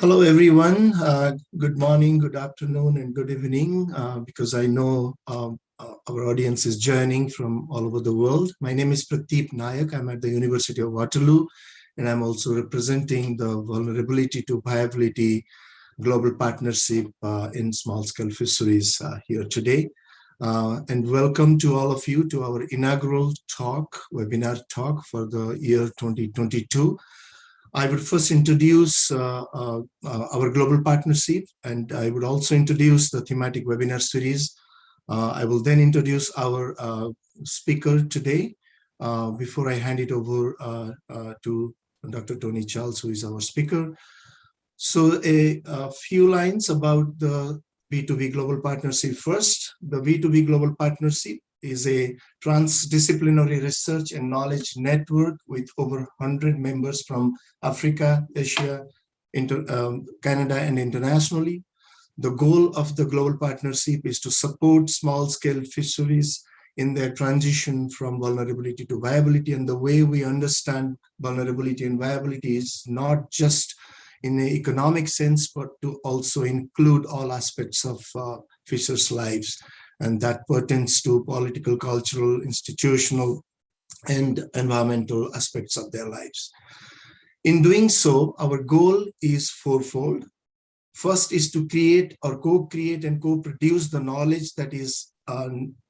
Hello, everyone. Good morning, good afternoon, and good evening, because I know our audience is joining from all over the world. My name is Pradeep Nayak. I'm at the University of Waterloo, and I'm also representing the Vulnerability to Viability Global Partnership in Small-Scale Fisheries here today. And welcome to all of you to our inaugural webinar talk for the year 2022. I would first introduce our global partnership, and I would also introduce the thematic webinar series. I will then introduce our speaker today before I hand it over to Dr. Tony Charles, who is our speaker. So a few lines about the B2B Global Partnership first. The B2B Global Partnership is a transdisciplinary research and knowledge network with over 100 members from Africa, Asia, Canada, and internationally. The goal of the global partnership is to support small-scale fisheries in their transition from vulnerability to viability. And the way we understand vulnerability and viability is not just in an economic sense, but to also include all aspects of fishers' lives. And that pertains to political, cultural, institutional, and environmental aspects of their lives. In doing so, our goal is fourfold. First is to create or co-create and co-produce the knowledge that is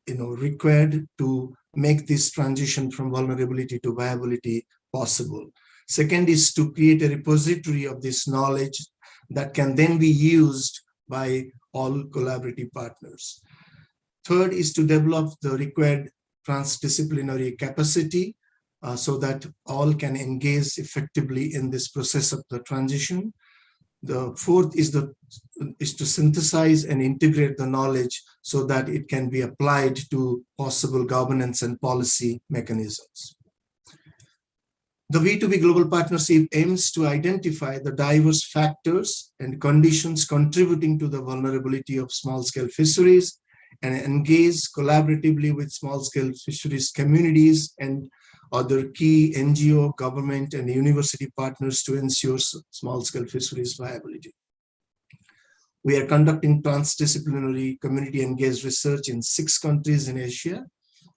required to make this transition from vulnerability to viability possible. Second is to create a repository of this knowledge that can then be used by all collaborative partners. Third is to develop the required transdisciplinary capacity so that all can engage effectively in this process of the transition. The fourth is to synthesize and integrate the knowledge so that it can be applied to possible governance and policy mechanisms. The B2B Global Partnership aims to identify the diverse factors and conditions contributing to the vulnerability of small-scale fisheries and engage collaboratively with small-scale fisheries communities and other key NGO, government, and university partners to ensure small-scale fisheries viability. We are conducting transdisciplinary community-engaged research in 6 countries in Asia.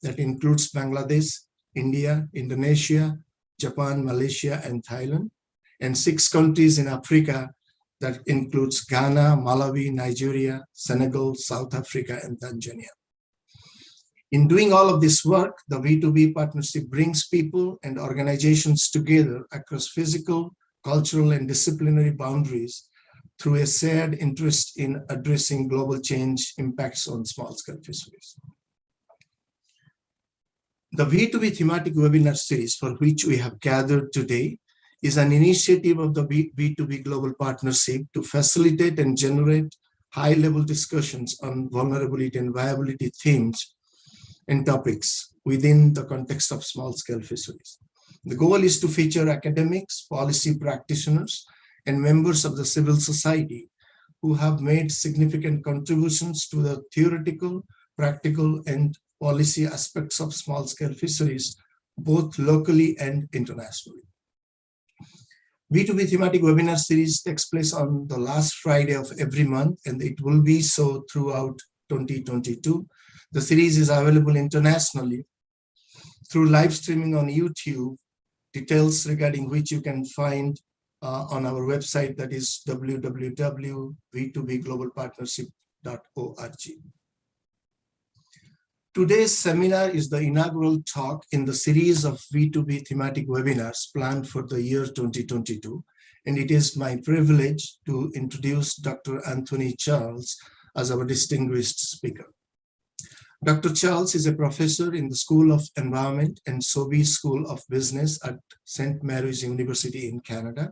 That includes Bangladesh, India, Indonesia, Japan, Malaysia, and Thailand, and 6 countries in Africa that includes Ghana, Malawi, Nigeria, Senegal, South Africa, and Tanzania. In doing all of this work, the B2B partnership brings people and organizations together across physical, cultural, and disciplinary boundaries through a shared interest in addressing global change impacts on small-scale fisheries. The B2B thematic webinar series for which we have gathered today is an initiative of the B2B Global Partnership to facilitate and generate high-level discussions on vulnerability and viability themes and topics within the context of small-scale fisheries. The goal is to feature academics, policy practitioners, and members of the civil society who have made significant contributions to the theoretical, practical, and policy aspects of small-scale fisheries, both locally and internationally. B2B thematic webinar series takes place on the last Friday of every month, and it will be so throughout 2022. The series is available internationally through live streaming on YouTube, details regarding which you can find on our website, that is www.b2bglobalpartnership.org. Today's seminar is the inaugural talk in the series of B2B thematic webinars planned for the year 2022, and it is my privilege to introduce Dr. Anthony Charles as our distinguished speaker. Dr. Charles is a professor in the School of Environment and Sobey School of Business at St. Mary's University in Canada.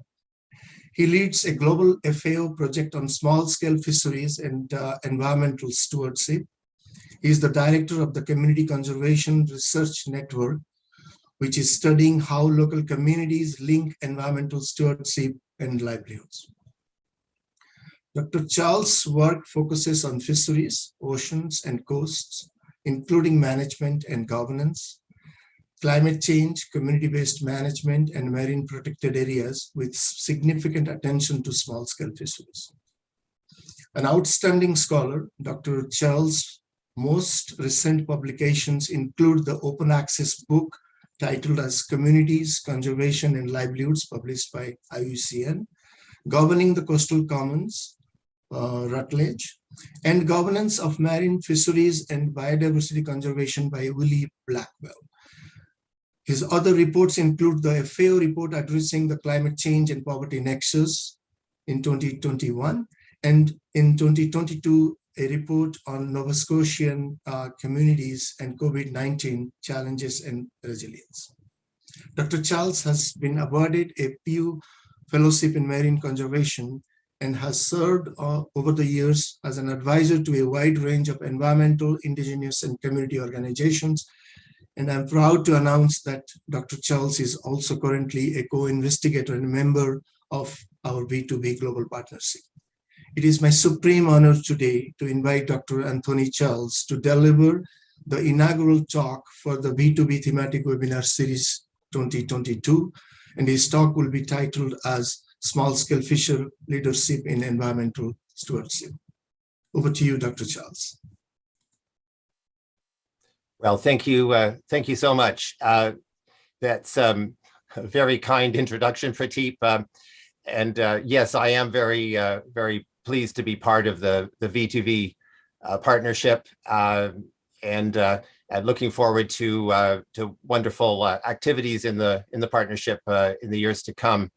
He leads a global FAO project on small-scale fisheries and environmental stewardship. He is the director of the Community Conservation Research Network, which is studying how local communities link environmental stewardship and livelihoods. Dr. Charles' work focuses on fisheries, oceans, and coasts, including management and governance. climate change, community-based management, and marine protected areas with significant attention to small-scale fisheries. An outstanding scholar, Dr. Charles' most recent publications include the open access book titled as Communities, Conservation, and Livelihoods, published by IUCN, Governing the Coastal Commons, Rutledge, and Governance of Marine Fisheries and Biodiversity Conservation by Willie Blackwell. His other reports include the FAO report addressing the climate change and poverty nexus in 2021, and in 2022, a report on Nova Scotian communities and COVID-19 challenges and resilience. Dr. Charles has been awarded a Pew Fellowship in Marine Conservation and has served over the years as an advisor to a wide range of environmental, indigenous, and community organizations. And I'm proud to announce that Dr. Charles is also currently a co-investigator and member of our V2B Global Partnership. It is my supreme honor today to invite Dr. Anthony Charles to deliver the inaugural talk for the V2B Thematic Webinar Series 2022, and his talk will be titled as Small-Scale Fisher Leadership in Environmental Stewardship. Over to you, Dr. Charles. Well, thank you so much. That's a very kind introduction, Prateep. And yes, I am very pleased to be part of the V2V partnership, and looking forward to wonderful activities in the partnership in the years to come.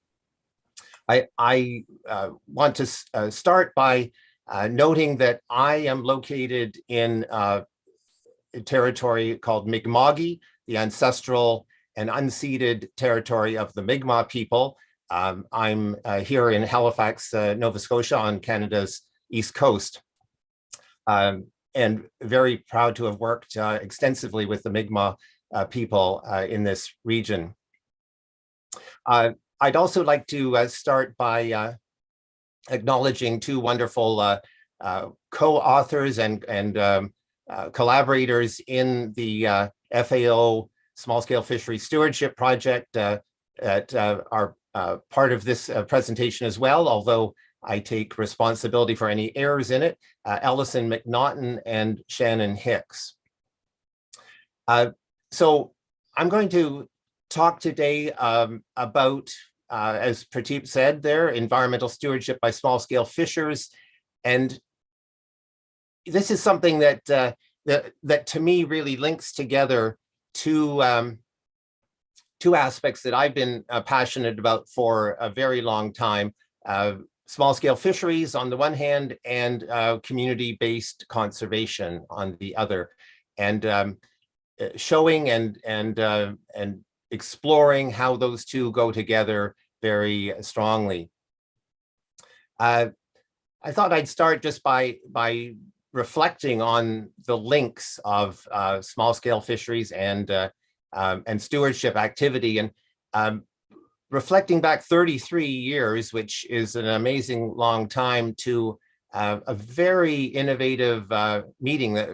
I want to start by noting that I am located in a territory called Mi'kma'ki, the ancestral and unceded territory of the Mi'kmaq people. I'm here in Halifax, Nova Scotia, on Canada's east coast, and very proud to have worked extensively with the Mi'kmaq people in this region. I'd also like to start by acknowledging two wonderful co-authors and collaborators in the FAO Small-Scale Fisheries Stewardship Project that are part of this presentation as well, although I take responsibility for any errors in it, Ellison McNaughton and Shannon Hicks. So I'm going to talk today about, as Prateep said there, environmental stewardship by small-scale fishers. And this is something that to me really links together two aspects that I've been passionate about for a very long time. Small-scale fisheries on the one hand, and community-based conservation on the other, and showing and exploring how those two go together very strongly. I thought I'd start just by reflecting on the links of small-scale fisheries and stewardship activity, and reflecting back 33 years, which is an amazing long time, to a very innovative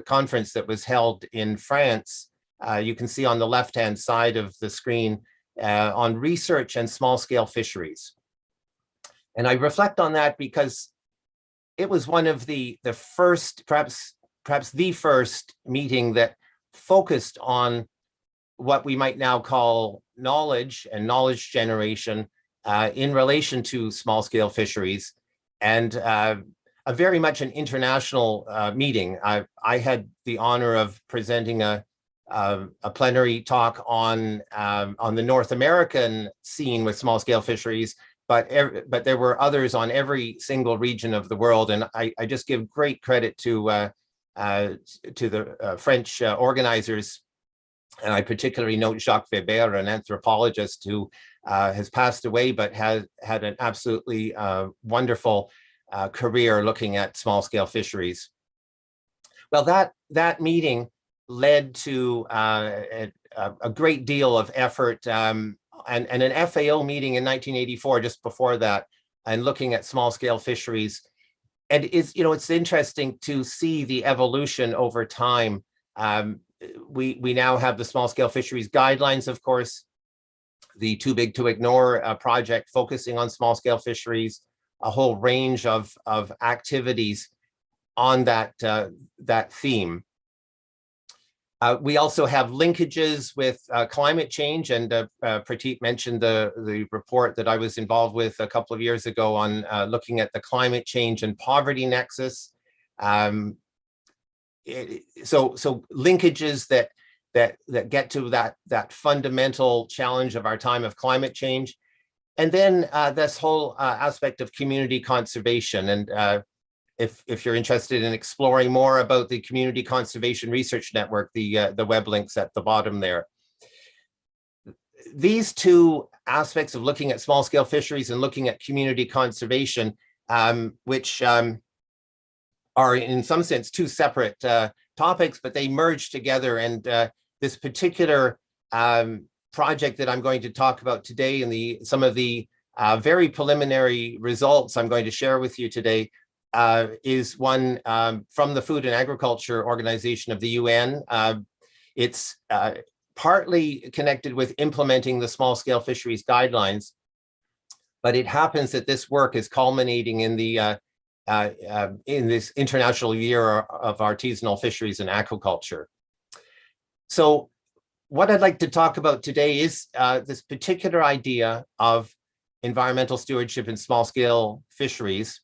conference that was held in France. You can see on the left-hand side of the screen on research and small-scale fisheries. And I reflect on that because it was one of the first, perhaps the first meeting that focused on what we might now call knowledge and knowledge generation in relation to small-scale fisheries, and a very much an international meeting. I had the honor of presenting a plenary talk on the North American scene with small-scale fisheries, but there were others on every single region of the world, and I just give great credit to the French organizers. And I particularly note Jacques Weber, an anthropologist who has passed away, but has had an absolutely wonderful career looking at small-scale fisheries. Well, that meeting led to a great deal of effort, and an FAO meeting in 1984, just before that, and looking at small-scale fisheries. And it's interesting to see the evolution over time. we now have the small scale fisheries guidelines, of course, the Too Big to Ignore project focusing on small scale fisheries, a whole range of activities on that theme. We also have linkages with climate change, and Prateep mentioned the report that I was involved with a couple of years ago on looking at the climate change and poverty nexus. So linkages that get to that fundamental challenge of our time of climate change, and then this whole aspect of community conservation. And if you're interested in exploring more about the Community Conservation Research Network, the web link's at the bottom there. These two aspects of looking at small scale fisheries and looking at community conservation, which are in some sense two separate topics, but they merge together. And this particular project that I'm going to talk about today, and some of the very preliminary results I'm going to share with you today, is one from the Food and Agriculture Organization of the UN. It's partly connected with implementing the small scale fisheries guidelines, but it happens that this work is culminating in the in this International Year of Artisanal Fisheries and Aquaculture. So what I'd like to talk about today is this particular idea of environmental stewardship in small scale fisheries,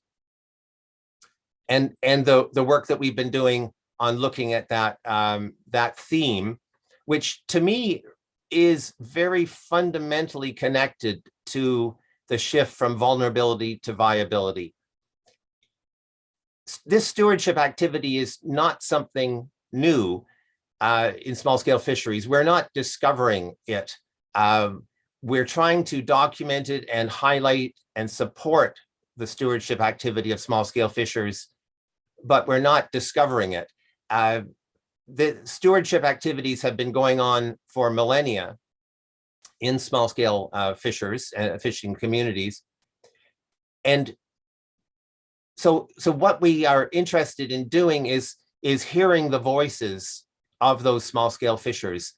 and the work that we've been doing on looking at that theme, which to me is very fundamentally connected to the shift from vulnerability to viability. This stewardship activity is not something new in small scale fisheries. We're not discovering it. We're trying to document it and highlight and support the stewardship activity of small scale fishers, but we're not discovering it. The stewardship activities have been going on for millennia in small scale fishers and fishing communities. And so what we are interested in doing is hearing the voices of those small scale fishers.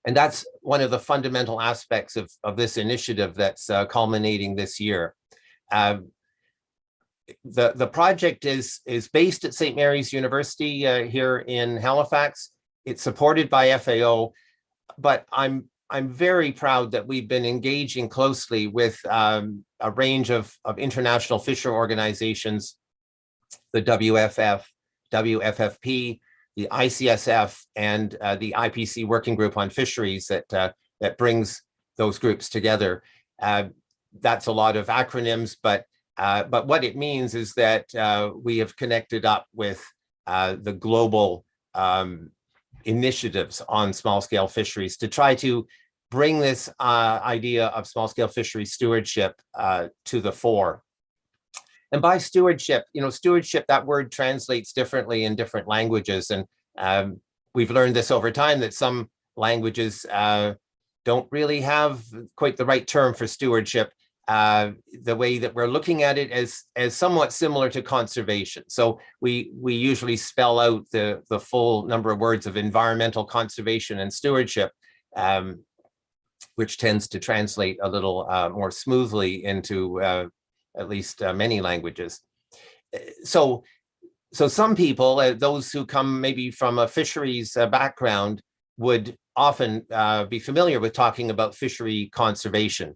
And that's one of the fundamental aspects of this initiative that's culminating this year. The project is based at St. Mary's University here in Halifax. It's supported by FAO, but I'm very proud that we've been engaging closely with a range of international fisher organizations, the WFF, WFFP, the ICSF, and the IPC Working Group on Fisheries that brings those groups together. That's a lot of acronyms, but what it means is that we have connected up with the global initiatives on small scale fisheries to try to bring this idea of small scale fishery stewardship to the fore. And by stewardship, stewardship, that word translates differently in different languages. And we've learned this over time, that some languages don't really have quite the right term for stewardship. The way that we're looking at it as somewhat similar to conservation. So we usually spell out the full number of words of environmental conservation and stewardship, which tends to translate a little more smoothly into at least many languages. So some people, those who come maybe from a fisheries background, would often be familiar with talking about fishery conservation.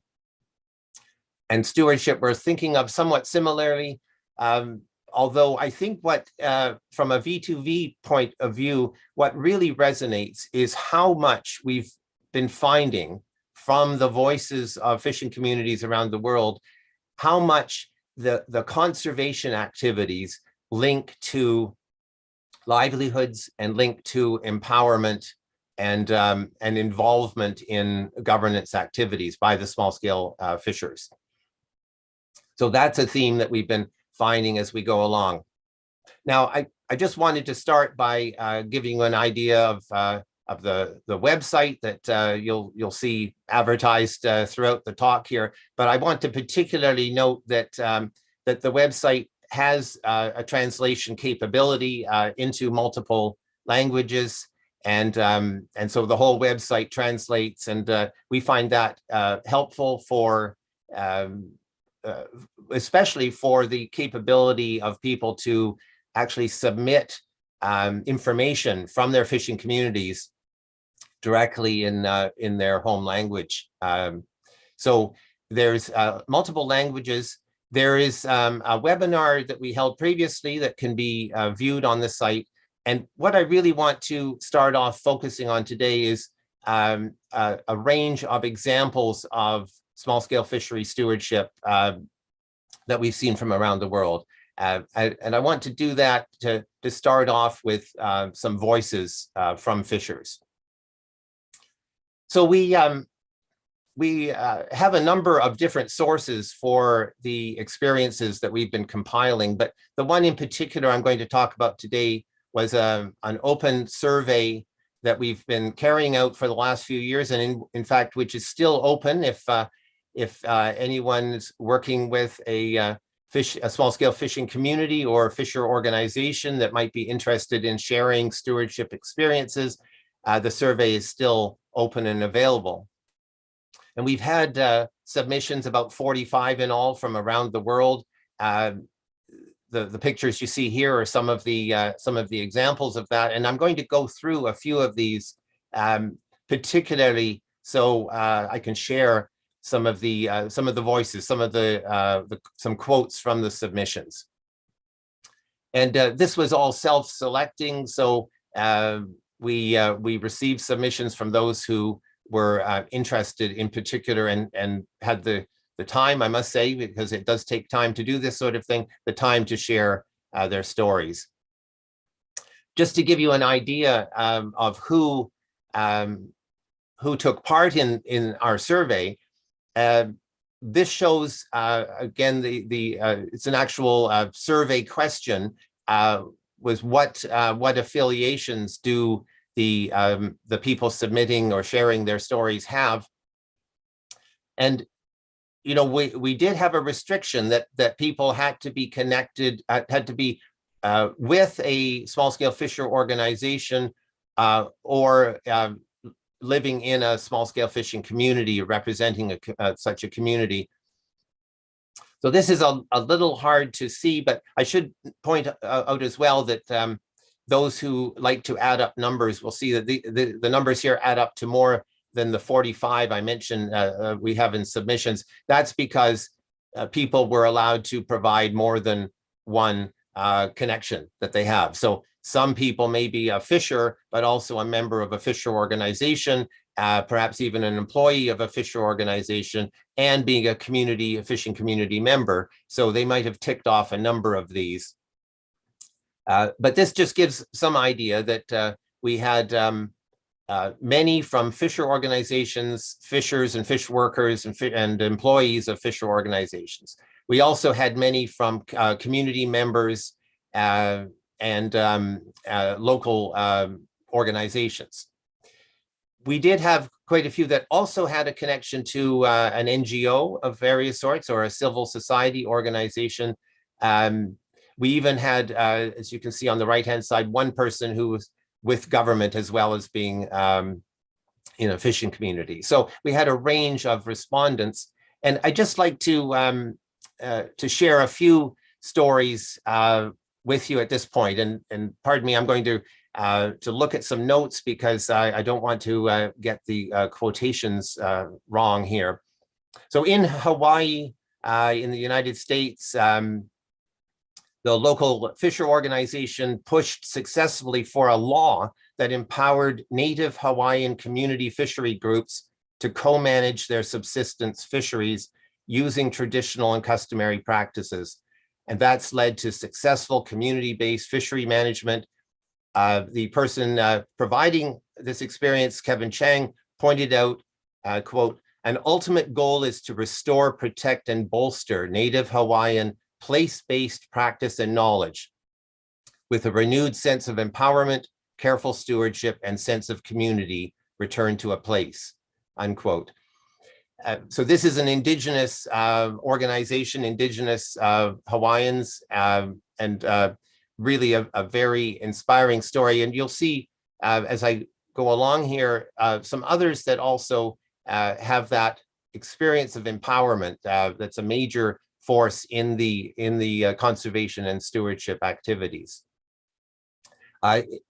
And stewardship we're thinking of somewhat similarly, although I think what, from a V2V point of view, what really resonates is how much we've been finding from the voices of fishing communities around the world, how much the conservation activities link to livelihoods and link to empowerment and involvement in governance activities by the small scale fishers. So that's a theme that we've been finding as we go along. Now, I just wanted to start by giving you an idea of the website that you'll see advertised throughout the talk here. But I want to particularly note that that the website has a translation capability into multiple languages. And so the whole website translates, and we find that helpful for especially for the capability of people to actually submit information from their fishing communities directly in their home language. So there's multiple languages. There is a webinar that we held previously that can be viewed on the site. And what I really want to start off focusing on today is a range of examples of small-scale fishery stewardship that we've seen from around the world. And I want to do that to start off with some voices from fishers. So we have a number of different sources for the experiences that we've been compiling, but the one in particular I'm going to talk about today was an open survey that we've been carrying out for the last few years, and in fact, which is still open if anyone's working with a small-scale fishing community or fisher organization that might be interested in sharing stewardship experiences. The survey is still open and available. And we've had submissions, about 45 in all, from around the world. The pictures you see here are some of the examples of that, and I'm going to go through a few of these, particularly so I can share some of the voices, some quotes from the submissions. And this was all self-selecting, so we received submissions from those who were interested in particular and had the time, I must say, because it does take time to do this sort of thing, the time to share their stories. Just to give you an idea of who took part in our survey, this shows again it's an actual survey question, was what affiliations do the people submitting or sharing their stories have. And you know, we did have a restriction that people had to be connected, had to be with a small-scale fisher organization or living in a small-scale fishing community or representing such a community. So this is a little hard to see, but I should point out as well that those who like to add up numbers will see that the numbers here add up to more than the 45 I mentioned we have in submissions. That's because people were allowed to provide more than one connection that they have. So some people may be a fisher, but also a member of a fisher organization, perhaps even an employee of a fisher organization, and being a fishing community member. So they might have ticked off a number of these. But this just gives some idea that we had many from fisher organizations, fishers and fish workers and employees of fisher organizations. We also had many from community members and local organizations. We did have quite a few that also had a connection to an NGO of various sorts or a civil society organization. We even had, as you can see on the right-hand side, one person who was with government as well as being in a fishing community. So we had a range of respondents, and I'd just like to share a few stories with you at this point. And pardon me, I'm going to look at some notes because I don't want to get the quotations wrong here. So in Hawaii, in the United States, the local fisher organization pushed successfully for a law that empowered native Hawaiian community fishery groups to co-manage their subsistence fisheries using traditional and customary practices. And that's led to successful community-based fishery management. The person providing this experience, Kevin Chang, pointed out, quote, "An ultimate goal is to restore, protect, and bolster native Hawaiian place-based practice and knowledge with a renewed sense of empowerment, careful stewardship, and sense of community returned to a place," unquote. So this is an indigenous organization, indigenous Hawaiians, and really a very inspiring story. And you'll see as I go along here, some others that also have that experience of empowerment. That's a major force in the conservation and stewardship activities.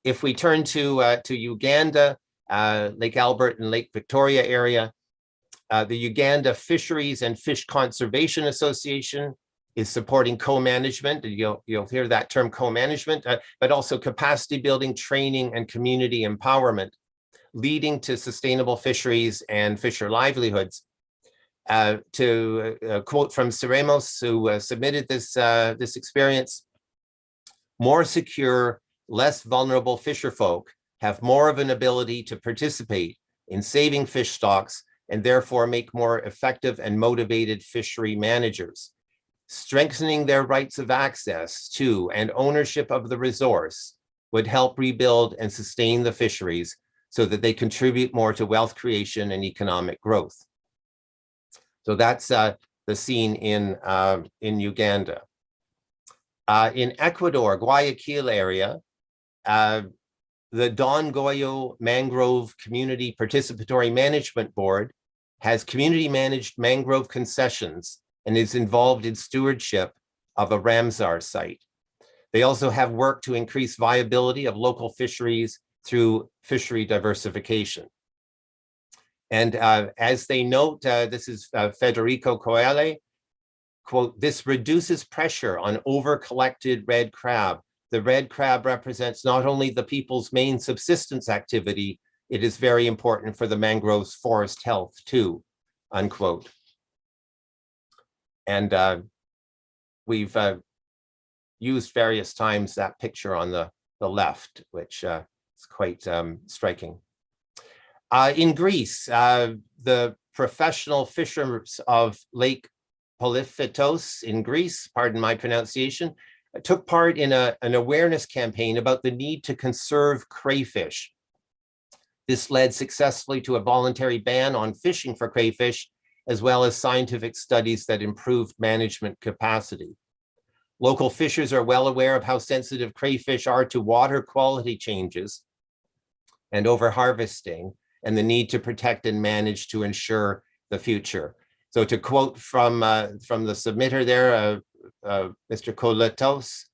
If we turn to Uganda, Lake Albert and Lake Victoria area, the Uganda Fisheries and Fish Conservation Association is supporting co-management. You'll hear that term co-management, but also capacity building, training, and community empowerment, leading to sustainable fisheries and fisher livelihoods. To quote from Ceremos, who submitted this experience, more secure, less vulnerable fisherfolk have more of an ability to participate in saving fish stocks and therefore make more effective and motivated fishery managers. Strengthening their rights of access to and ownership of the resource would help rebuild and sustain the fisheries so that they contribute more to wealth creation and economic growth. So that's the scene in Uganda. In Ecuador, Guayaquil area, the Don Goyo Mangrove Community Participatory Management Board has community managed mangrove concessions and is involved in stewardship of a Ramsar site. They also have work to increase viability of local fisheries through fishery diversification. And as they note, this is Federico Coelho, quote, "This reduces pressure on over-collected red crab. The red crab represents not only the people's main subsistence activity, it is very important for the mangrove's forest health too," unquote. And we've used various times that picture on the left, which is quite striking. In Greece, the professional fishers of Lake Polyphytos in Greece, pardon my pronunciation, took part in an awareness campaign about the need to conserve crayfish. This led successfully to a voluntary ban on fishing for crayfish, as well as scientific studies that improved management capacity. Local fishers are well aware of how sensitive crayfish are to water quality changes and overharvesting, and the need to protect and manage to ensure the future. So to quote from the submitter there, Mr. Koletos,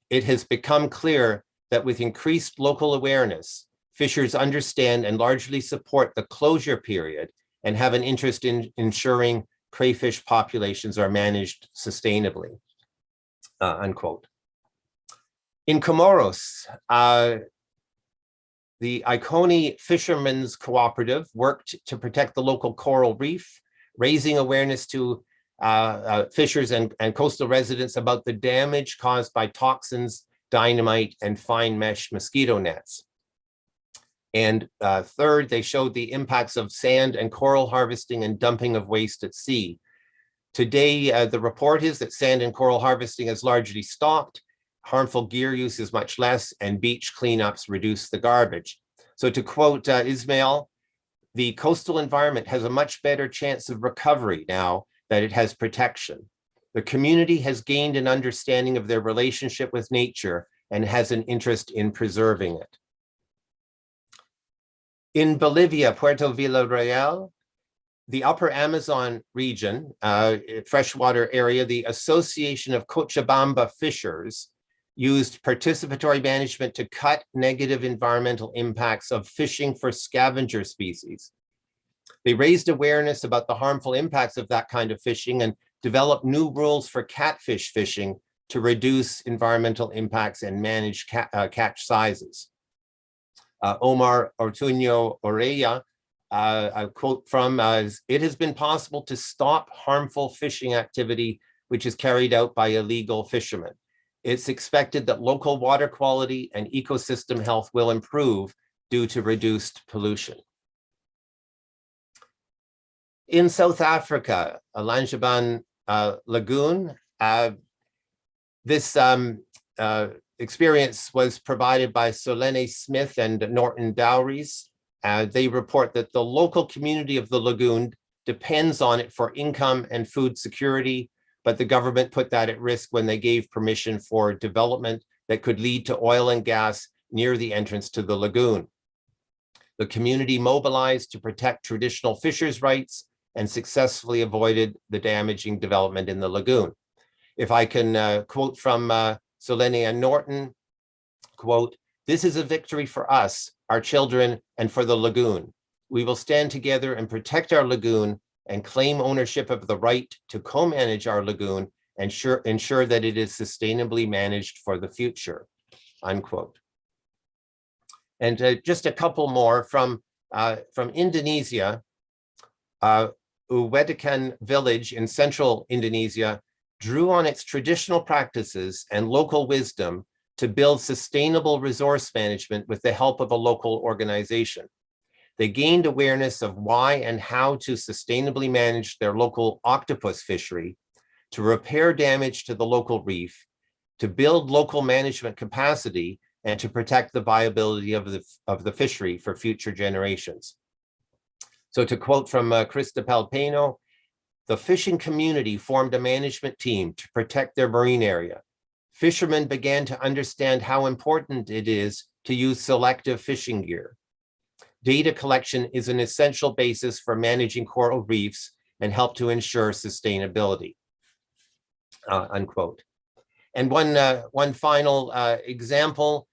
"It has become clear that with increased local awareness, fishers understand and largely support the closure period and have an interest in ensuring crayfish populations are managed sustainably," unquote. In Comoros, the Iconi Fishermen's Cooperative worked to protect the local coral reef, raising awareness to fishers and coastal residents about the damage caused by toxins, dynamite, and fine mesh mosquito nets. And third, they showed the impacts of sand and coral harvesting and dumping of waste at sea. Today, the report is that sand and coral harvesting is largely stopped, harmful gear use is much less, and beach cleanups reduce the garbage. So to quote Ismail, "The coastal environment has a much better chance of recovery now that it has protection. The community has gained an understanding of their relationship with nature and has an interest in preserving it." In Bolivia, Puerto Villarreal, the upper Amazon region, freshwater area, the Association of Cochabamba Fishers used participatory management to cut negative environmental impacts of fishing for scavenger species. They raised awareness about the harmful impacts of that kind of fishing and developed new rules for catfish fishing to reduce environmental impacts and manage catch sizes. Omar Ortuño Oreya, a quote from, "It has been possible to stop harmful fishing activity which is carried out by illegal fishermen. It's expected that local water quality and ecosystem health will improve due to reduced pollution." In South Africa, Lanjaban Lagoon, this experience was provided by Solene Smith and Norton Dowries. They report that the local community of the lagoon depends on it for income and food security, but the government put that at risk when they gave permission for development that could lead to oil and gas near the entrance to the lagoon. The community mobilized to protect traditional fishers' rights and successfully avoided the damaging development in the lagoon. If I can quote from Solenia Norton, quote, "This is a victory for us, our children, and for the lagoon. We will stand together and protect our lagoon and claim ownership of the right to co-manage our lagoon and ensure that it is sustainably managed for the future," unquote. And just a couple more from Indonesia. Uwedekan village in central Indonesia drew on its traditional practices and local wisdom to build sustainable resource management with the help of a local organization. They gained awareness of why and how to sustainably manage their local octopus fishery, to repair damage to the local reef, to build local management capacity, and to protect the viability of the fishery for future generations. So to quote from Krista Palpeno, "The fishing community formed a management team to protect their marine area. Fishermen began to understand how important it is to use selective fishing gear. Data collection is an essential basis for managing coral reefs and help to ensure sustainability," unquote. And one final example,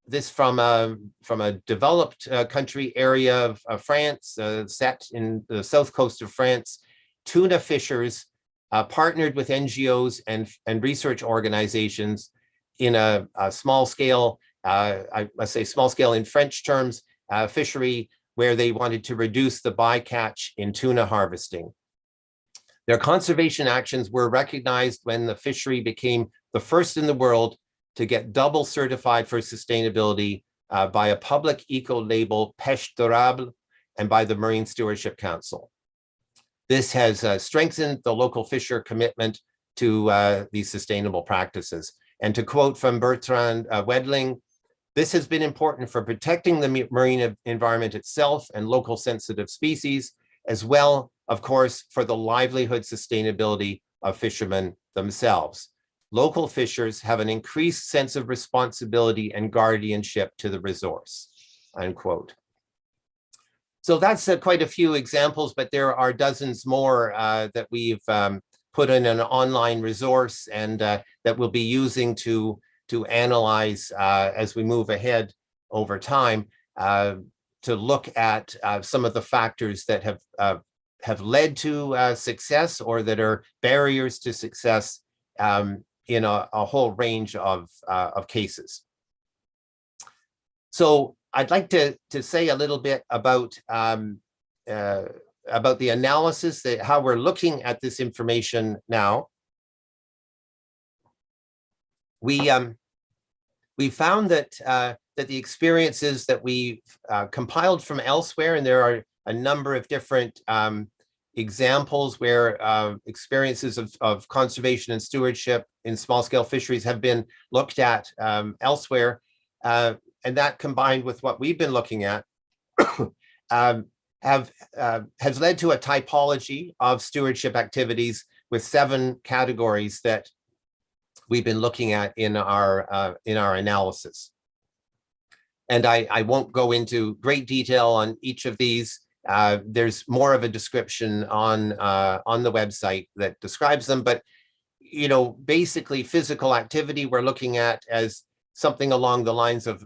this from a developed country area of France, set in the south coast of France. Tuna fishers partnered with NGOs and research organizations in a small scale, I must say small scale in French terms, fishery where they wanted to reduce the bycatch in tuna harvesting. Their conservation actions were recognized when the fishery became the first in the world to get double certified for sustainability by a public eco-label Pêche Durable and by the Marine Stewardship Council. This has strengthened the local fisher commitment to these sustainable practices. And to quote from Bertrand Wedling, "This has been important for protecting the marine environment itself and local sensitive species, as well, of course, for the livelihood sustainability of fishermen themselves. Local fishers have an increased sense of responsibility and guardianship to the resource," unquote. So that's quite a few examples, but there are dozens more that we've put in an online resource and that we'll be using to analyze as we move ahead over time to look at some of the factors that have led to success or that are barriers to success in a whole range of cases. So I'd like to say a little bit about the analysis, how we're looking at this information now. We found that the experiences that we compiled from elsewhere, and there are a number of different examples where experiences of conservation and stewardship in small-scale fisheries have been looked at elsewhere, and that combined with what we've been looking at has led to a typology of stewardship activities with 7 categories that we've been looking at in our analysis. And I won't go into great detail on each of these. There's more of a description on the website that describes them, but basically physical activity we're looking at as something along the lines of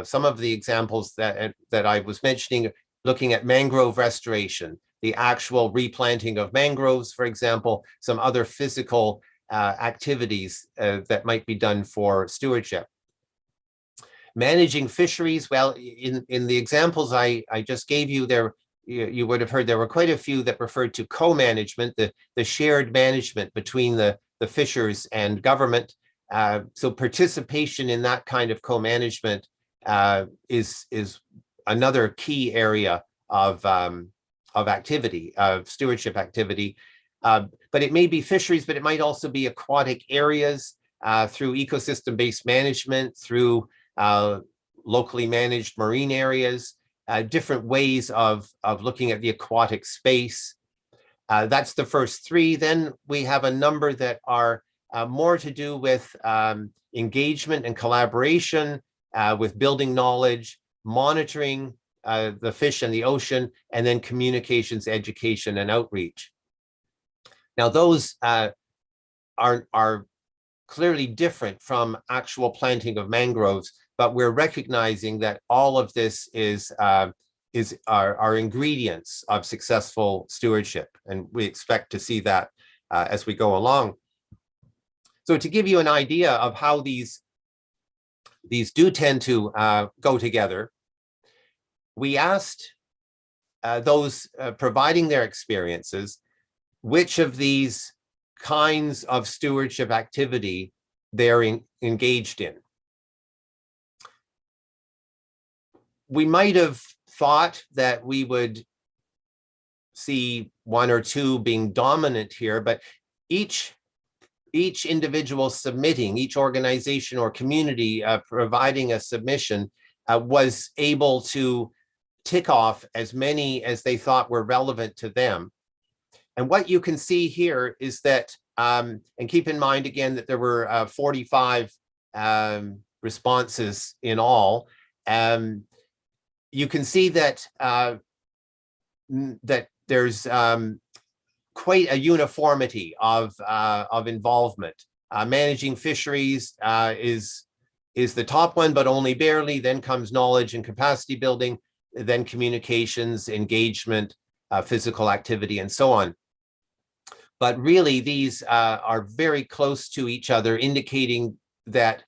some of the examples that I was mentioning, looking at mangrove restoration, the actual replanting of mangroves, for example, some other physical activities that might be done for stewardship. Managing fisheries, well, in the examples I just gave you there, you would have heard there were quite a few that referred to co-management, the shared management between the fishers and government. So participation in that kind of co-management is another key area of activity, of stewardship activity. But it may be fisheries, but it might also be aquatic areas through ecosystem-based management, through locally managed marine areas, different ways of looking at the aquatic space. That's the first 3. Then we have a number that are more to do with engagement and collaboration, with building knowledge, monitoring, the fish and the ocean, and then communications, education, and outreach. Now, those are clearly different from actual planting of mangroves, but we're recognizing that all of this is our ingredients of successful stewardship, and we expect to see that as we go along. So to give you an idea of how these do tend to go together, we asked those providing their experiences which of these kinds of stewardship activity they're engaged in. We might have thought that we would see one or two being dominant here, but each individual submitting, each organization or community providing a submission was able to tick off as many as they thought were relevant to them. And what you can see here is that, and keep in mind again that there were 45 responses in all. You can see that that there's quite a uniformity of involvement. Managing fisheries is the top one, but only barely. Then comes knowledge and capacity building, then communications, engagement, physical activity, and so on. But really, these are very close to each other, indicating that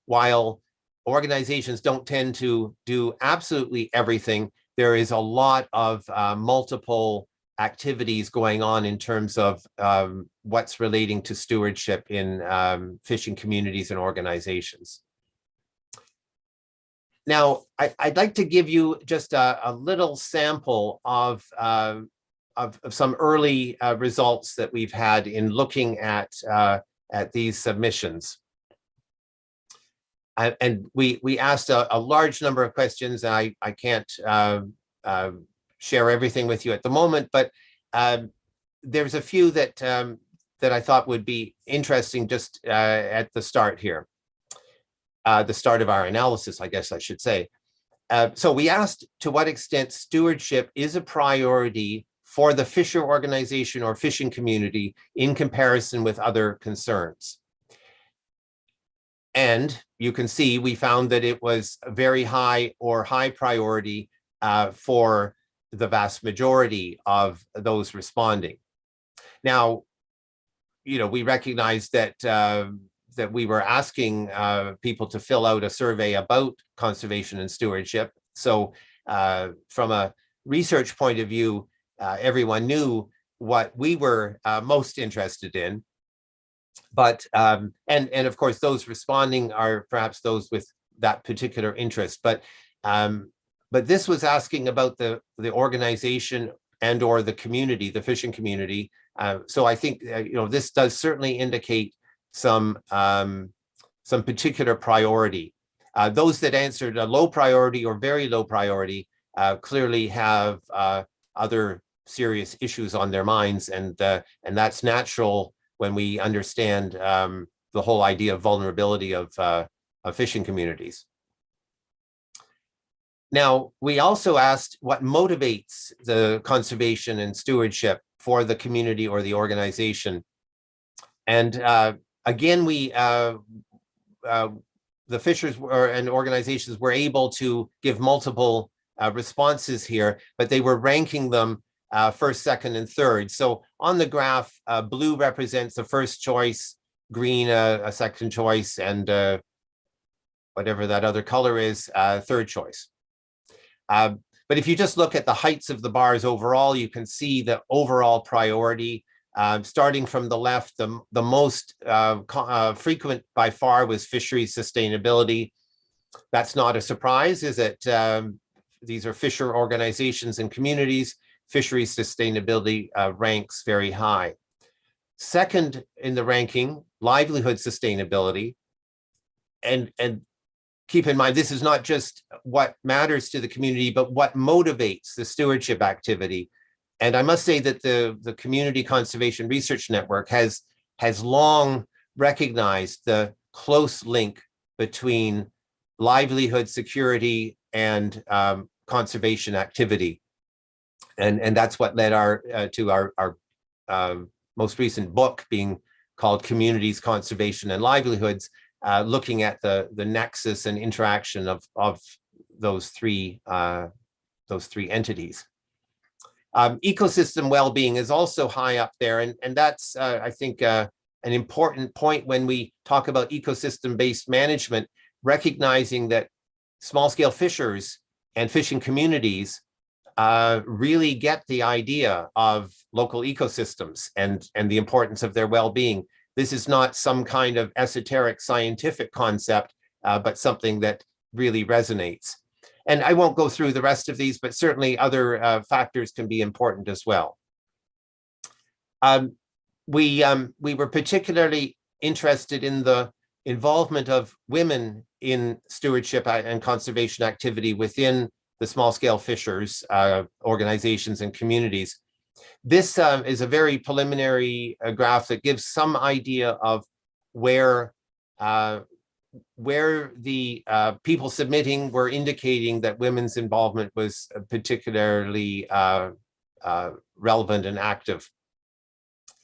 while organizations don't tend to do absolutely everything, there is a lot of multiple activities going on in terms of what's relating to stewardship in fishing communities and organizations. Now, I'd like to give you just a little sample of some early results that we've had in looking at these submissions. And we asked a large number of questions. I can't share everything with you at the moment, but there's a few that I thought would be interesting just at the start here, the start of our analysis, I guess I should say. So we asked to what extent stewardship is a priority for the fisher organization or fishing community in comparison with other concerns. And you can see we found that it was very high or high priority for the vast majority of those responding. Now, you know, we recognize that that we were asking people to fill out a survey about conservation and stewardship. So from a research point of view, everyone knew what we were most interested in. But and of course, those responding are perhaps those with that particular interest. But this was asking about the organization and or the community, the fishing community. So I think you know, this does certainly indicate some particular priority. Those that answered a low priority or very low priority clearly have other serious issues on their minds, and that's natural when we understand the whole idea of vulnerability of fishing communities. Now, we also asked what motivates the conservation and stewardship for the community or the organization. And again, the fishers and organizations were able to give multiple responses here, but they were ranking them first, second, and third. So on the graph, blue represents the first choice, green a second choice, and whatever that other color is, third choice. But if you just look at the heights of the bars overall, you can see the overall priority. Starting from the left, the most frequent by far was fisheries sustainability. That's not a surprise, is it? These are fisher organizations and communities. Fisheries sustainability ranks very high. Second in the ranking, livelihood sustainability. And keep in mind, this is not just what matters to the community, but what motivates the stewardship activity. And I must say that the Community Conservation Research Network has long recognized the close link between livelihood security and conservation activity. And that's what led to our most recent book being called Communities, Conservation and Livelihoods, looking at the nexus and interaction of those three entities. Ecosystem well-being is also high up there, and that's I think an important point when we talk about ecosystem-based management, recognizing that small-scale fishers and fishing communities really get the idea of local ecosystems and the importance of their well-being. This is not some kind of esoteric scientific concept, but something that really resonates. And I won't go through the rest of these, but certainly other factors can be important as well. We were particularly interested in the involvement of women in stewardship and conservation activity within the small-scale fishers organizations and communities. This is a very preliminary graph that gives some idea of where the people submitting were indicating that women's involvement was particularly relevant and active.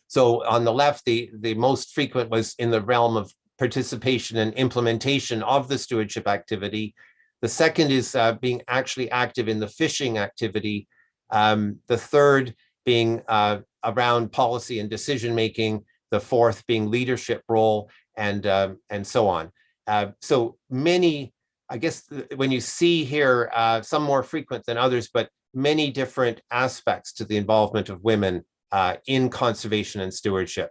So on the left, the most frequent was in the realm of participation and implementation of the stewardship activity. The second is being actually active in the fishing activity. The third being around policy and decision-making. The fourth being leadership role, and so on. So many, I guess, when you see here, some more frequent than others, but many different aspects to the involvement of women in conservation and stewardship.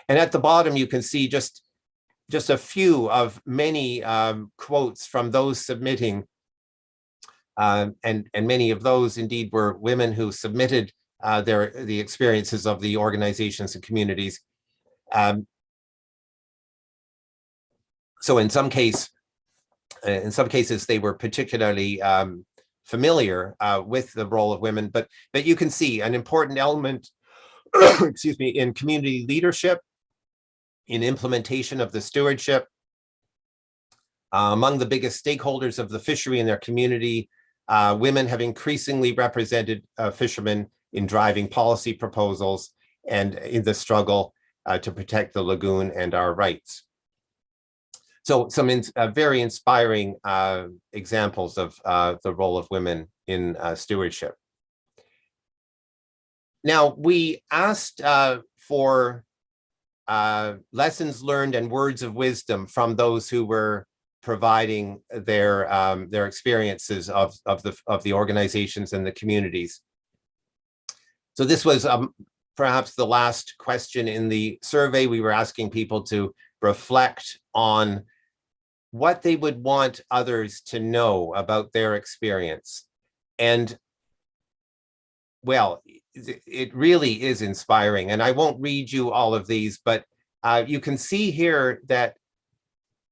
And at the bottom, you can see just a few of many quotes from those submitting. And many of those indeed were women who submitted the experiences of the organizations and communities. So in some cases, they were particularly familiar with the role of women, but you can see an important element, excuse me, in community leadership, in implementation of the stewardship, among the biggest stakeholders of the fishery in their community. Women have increasingly represented fishermen in driving policy proposals and in the struggle to protect the lagoon and our rights. So some very inspiring examples of the role of women in stewardship. Now, we asked for lessons learned and words of wisdom from those who were providing their experiences of the organizations and the communities. So this was perhaps the last question in the survey. We were asking people to reflect on what they would want others to know about their experience. And well, it really is inspiring. And I won't read you all of these, but you can see here that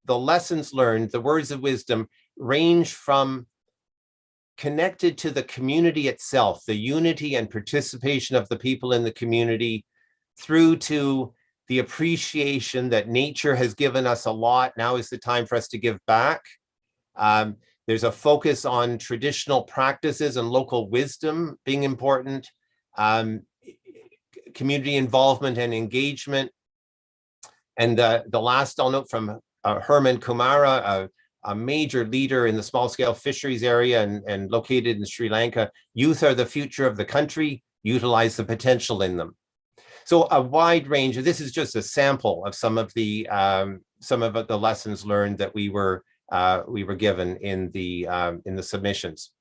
the lessons learned, the words of wisdom, range from connected to the community itself, the unity and participation of the people in the community, through to the appreciation that nature has given us a lot. Now is the time for us to give back. There's a focus on traditional practices and local wisdom being important, community involvement and engagement. And the last I'll note from Herman Kumara, a major leader in the small-scale fisheries area and located in Sri Lanka. Youth are the future of the country. Utilize the potential in them. So a wide range. This is just a sample of some of the lessons learned that we were given in the submissions.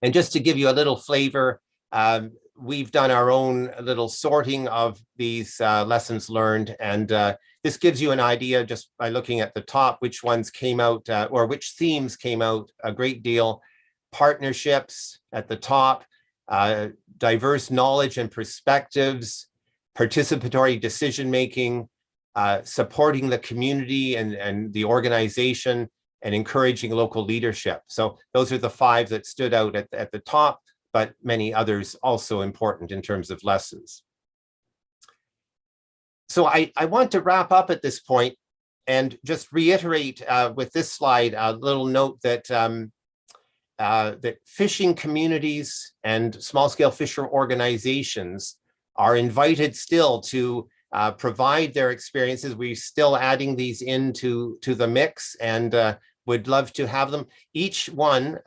And just to give you a little flavor, we've done our own little sorting of these lessons learned, and this gives you an idea just by looking at the top, which ones came out or which themes came out a great deal. Partnerships at the top, diverse knowledge and perspectives, participatory decision-making, supporting the community and the organization, and encouraging local leadership. So those are the 5 that stood out at the top, but many others also important in terms of lessons. So I want to wrap up at this point and just reiterate with this slide a little note that that fishing communities and small-scale fisher organizations are invited still to provide their experiences. We're still adding these into the mix, and would love to have them. Each one,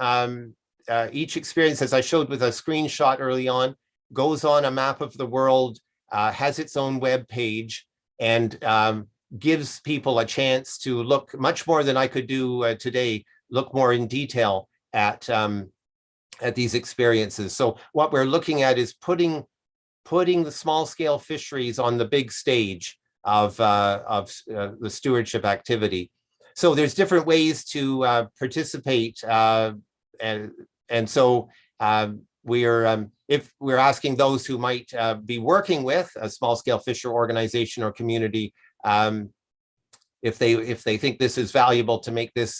each experience, as I showed with a screenshot early on, goes on a map of the world, has its own web page, and gives people a chance to look much more than I could do today, look more in detail at these experiences. So what we're looking at is putting the small scale fisheries on the big stage of the stewardship activity. So there's different ways to participate, and so if we're asking those who might be working with a small scale fisher organization or community, if they think this is valuable, to make this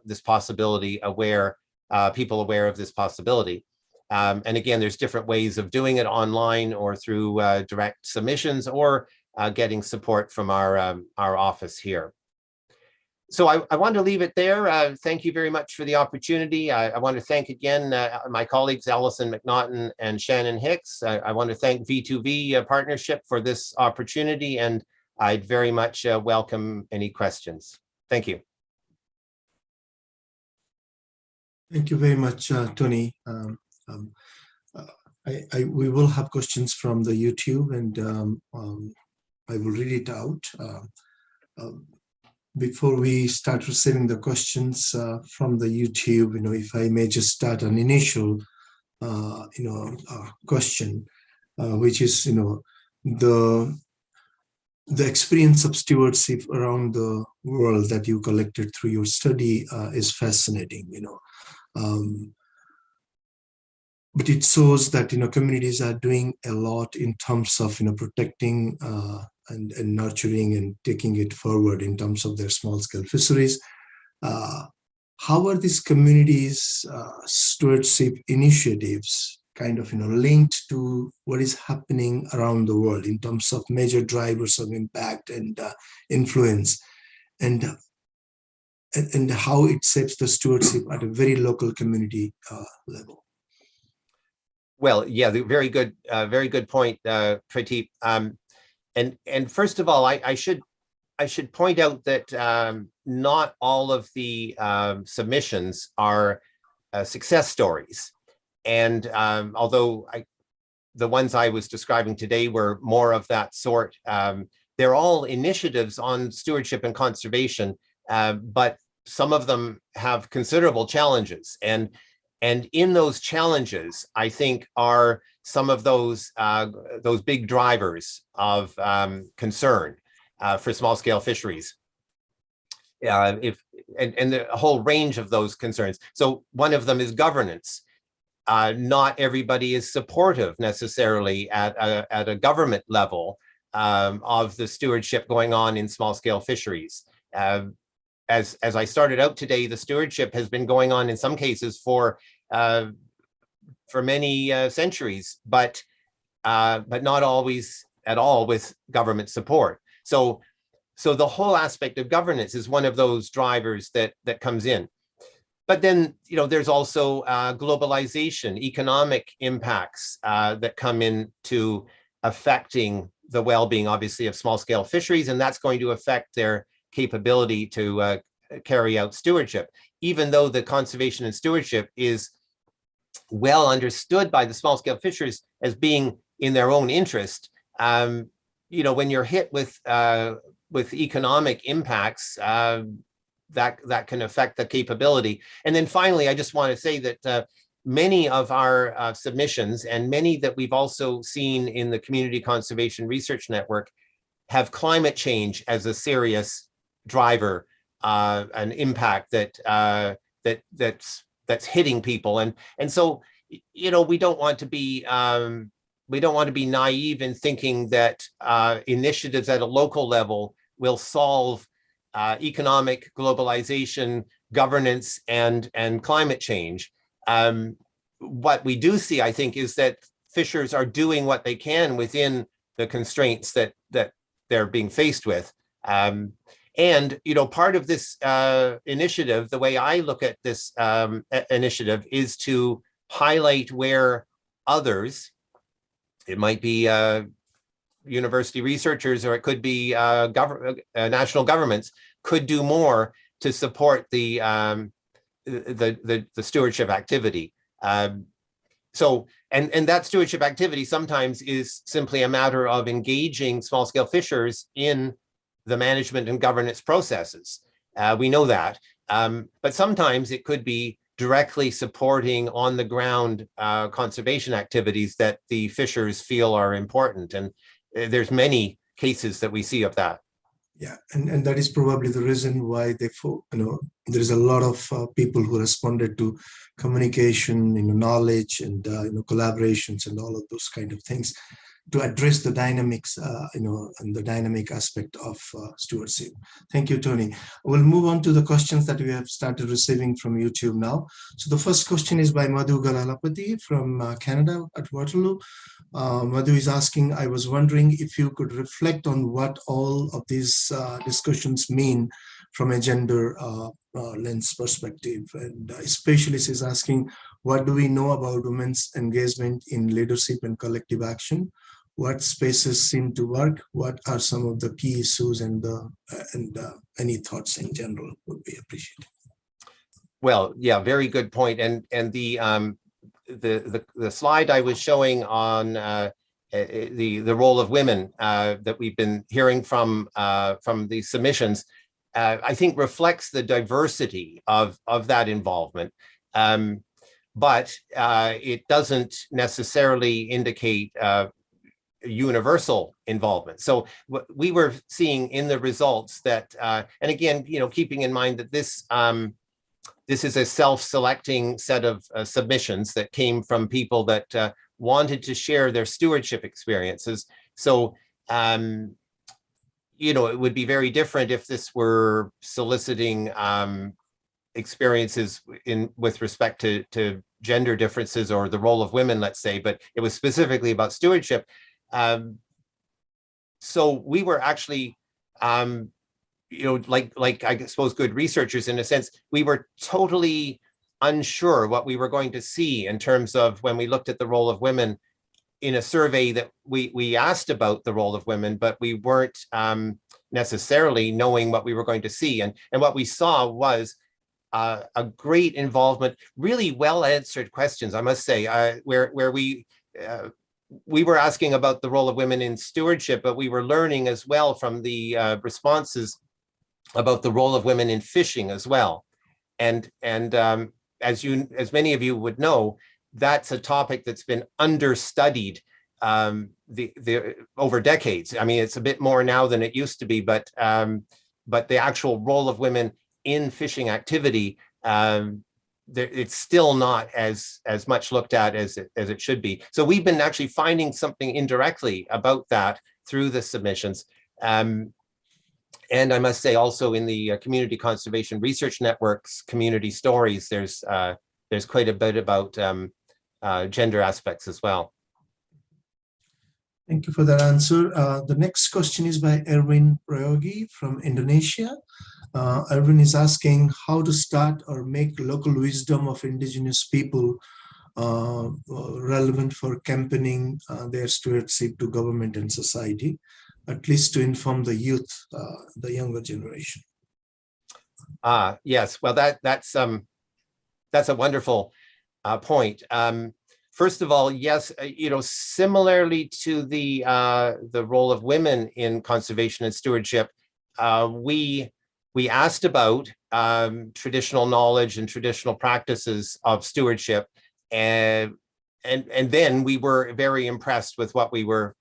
this possibility aware, people aware of this possibility. And again, there's different ways of doing it, online or through direct submissions, or getting support from our office here. So I want to leave it there. Thank you very much for the opportunity. I want to thank again my colleagues, Alison McNaughton and Shannon Hicks. I want to thank V2V Partnership for this opportunity, and I'd very much welcome any questions. Thank you. Thank you very much, Tony. We will have questions from the YouTube, and I will read it out. Before we start receiving the questions from the YouTube, if I may just start an initial, question, which is, the experience of stewardship around the world that you collected through your study is fascinating, but it shows that communities are doing a lot in terms of protecting and nurturing and taking it forward in terms of their small-scale fisheries. How are these communities' stewardship initiatives kind of linked to what is happening around the world in terms of major drivers of impact and influence, and how it shapes the stewardship at a very local community level? Well, yeah, very good point, Prateep. And first of all, I should point out that not all of the submissions are success stories, and although the ones I was describing today were more of that sort, they're all initiatives on stewardship and conservation, but some of them have considerable challenges, and in those challenges, I think, are some of those big drivers of concern for small-scale fisheries. And the whole range of those concerns. So one of them is governance. Not everybody is supportive necessarily at a government level of the stewardship going on in small-scale fisheries. As I started out today, the stewardship has been going on in some cases for many centuries, but not always at all with government support. So the whole aspect of governance is one of those drivers that comes in. But then, there's also globalization, economic impacts that come into affecting the well-being, obviously, of small-scale fisheries, and that's going to affect their capability to carry out stewardship. Even though the conservation and stewardship is well understood by the small-scale fishers as being in their own interest, when you're hit with economic impacts, that can affect the capability. And then finally, I just want to say that many of our submissions, and many that we've also seen in the Community Conservation Research Network, have climate change as a serious driver, an impact that's hitting people, and so we don't want to be naive in thinking that initiatives at a local level will solve economic globalization, governance, and climate change. What we do see, I think, is that fishers are doing what they can within the constraints that they're being faced with. And, part of this initiative, the way I look at this initiative is to highlight where others, it might be university researchers, or it could be national governments, could do more to support the stewardship activity. So that stewardship activity sometimes is simply a matter of engaging small-scale fishers in the management and governance processes. We know that, but sometimes it could be directly supporting on the ground conservation activities that the fishers feel are important. And there's many cases that we see of that. Yeah, and that is probably the reason why there is a lot of people who responded to communication, knowledge, and collaborations and all of those kind of things to address the dynamics, and the dynamic aspect of stewardship. Thank you, Tony. We'll move on to the questions that we have started receiving from YouTube now. So the first question is by Madhu Galalapati from Canada at Waterloo. Madhu is asking, I was wondering if you could reflect on what all of these discussions mean from a gender lens perspective. And especially she's asking, what do we know about women's engagement in leadership and collective action? What spaces seem to work? What are some of the key issues, and any thoughts in general would be appreciated. Well, yeah, very good point. And the slide I was showing on the role of women that we've been hearing from the submissions, I think reflects the diversity of that involvement. But it doesn't necessarily indicate universal involvement. So we were seeing in the results that, and again, keeping in mind that this is a self-selecting set of submissions that came from people that wanted to share their stewardship experiences. So, it would be very different if this were soliciting experiences with respect to gender differences or the role of women, let's say, but it was specifically about stewardship. So we were actually, like I suppose good researchers in a sense, we were totally unsure what we were going to see in terms of when we looked at the role of women in a survey that we asked about the role of women, but we weren't necessarily knowing what we were going to see. And what we saw was a great involvement, really well answered questions, I must say, where we were asking about the role of women in stewardship, but we were learning as well from the responses about the role of women in fishing as well. And as many of you would know, that's a topic that's been understudied over decades. I mean, it's a bit more now than it used to be, but the actual role of women in fishing activity, it's still not as much looked at as it should be. So we've been actually finding something indirectly about that through the submissions. And I must say also in the Community Conservation Research Network's community stories, there's quite a bit about gender aspects as well. Thank you for that answer. The next question is by Erwin Prayogi from Indonesia. Erwin is asking how to start or make local wisdom of indigenous people relevant for campaigning their stewardship to government and society, at least to inform the youth, the younger generation. Yes, well, that's a wonderful point. First of all, yes, similarly to the role of women in conservation and stewardship, we asked about traditional knowledge and traditional practices of stewardship, and then we were very impressed with what we were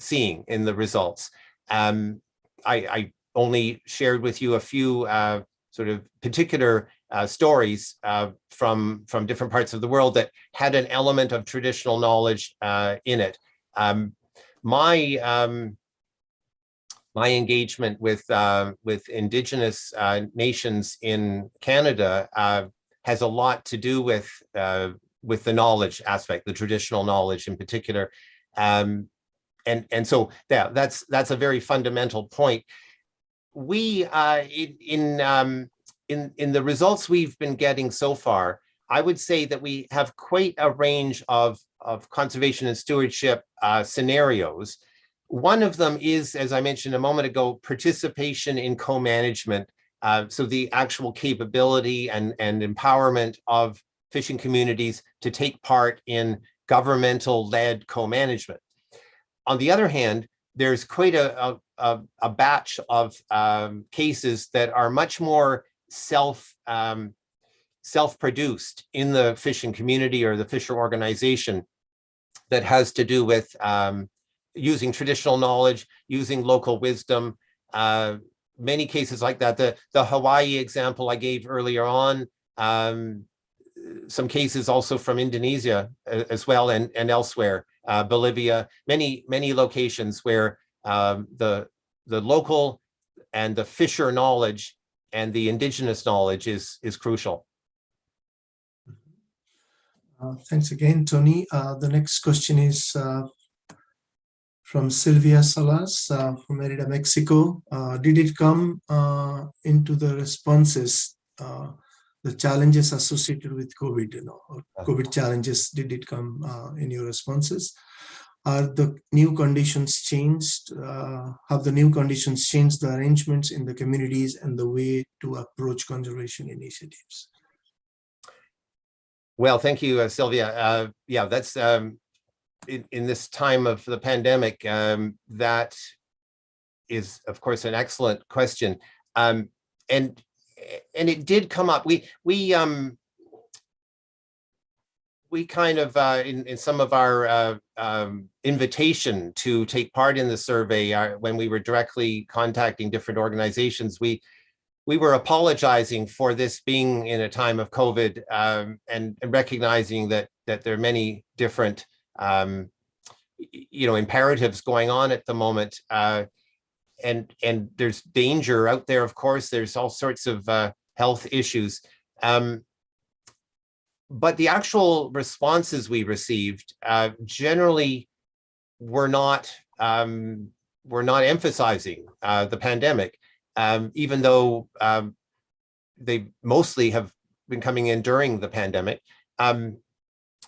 seeing in the results. I only shared with you a few sort of particular stories from different parts of the world that had an element of traditional knowledge in it. My engagement with Indigenous nations in Canada has a lot to do with the knowledge aspect, the traditional knowledge in particular. And so that's a very fundamental point. we in the results we've been getting so far, I would say that we have quite a range of conservation and stewardship scenarios. One of them is, as I mentioned a moment ago, participation in co-management. So the actual capability and empowerment of fishing communities to take part in governmental-led co-management. On the other hand, there's quite a batch of cases that are much more self-produced in the fishing community or the fisher organization, that has to do with using traditional knowledge, using local wisdom. Many cases like that. The Hawaii example I gave earlier on, some cases also from Indonesia as well, and elsewhere, Bolivia, many locations where the local and the fisher knowledge and the indigenous knowledge is crucial. Thanks again, Tony. The next question is from Sylvia Salas from Merida, Mexico. Did it come into the responses, the challenges associated with COVID, or COVID challenges, did it come in your responses? Are the new conditions changed? Have the new conditions changed the arrangements in the communities and the way to approach conservation initiatives? Well, thank you, Sylvia. Yeah, that's in this time of the pandemic, that is, of course, an excellent question. And it did come up. We kind of in some of our invitation to take part in the survey, when we were directly contacting different organizations, we were apologizing for this being in a time of COVID, and recognizing that there are many different imperatives going on at the moment, and there's danger out there. Of course, there's all sorts of health issues, but the actual responses we received generally were not emphasizing the pandemic. Even though they mostly have been coming in during the pandemic.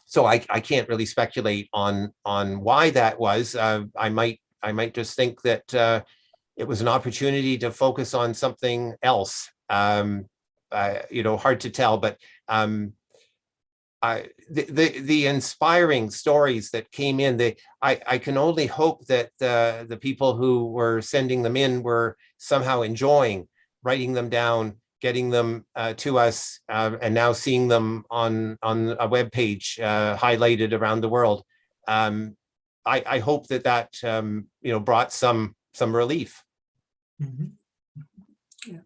So I can't really speculate on why that was. I might just think that it was an opportunity to focus on something else. Hard to tell, but the inspiring stories that came in, I can only hope that the people who were sending them in were somehow enjoying writing them down, getting them to us, and now seeing them on a web page highlighted around the world. I hope that brought some relief. Mm-hmm. Yeah.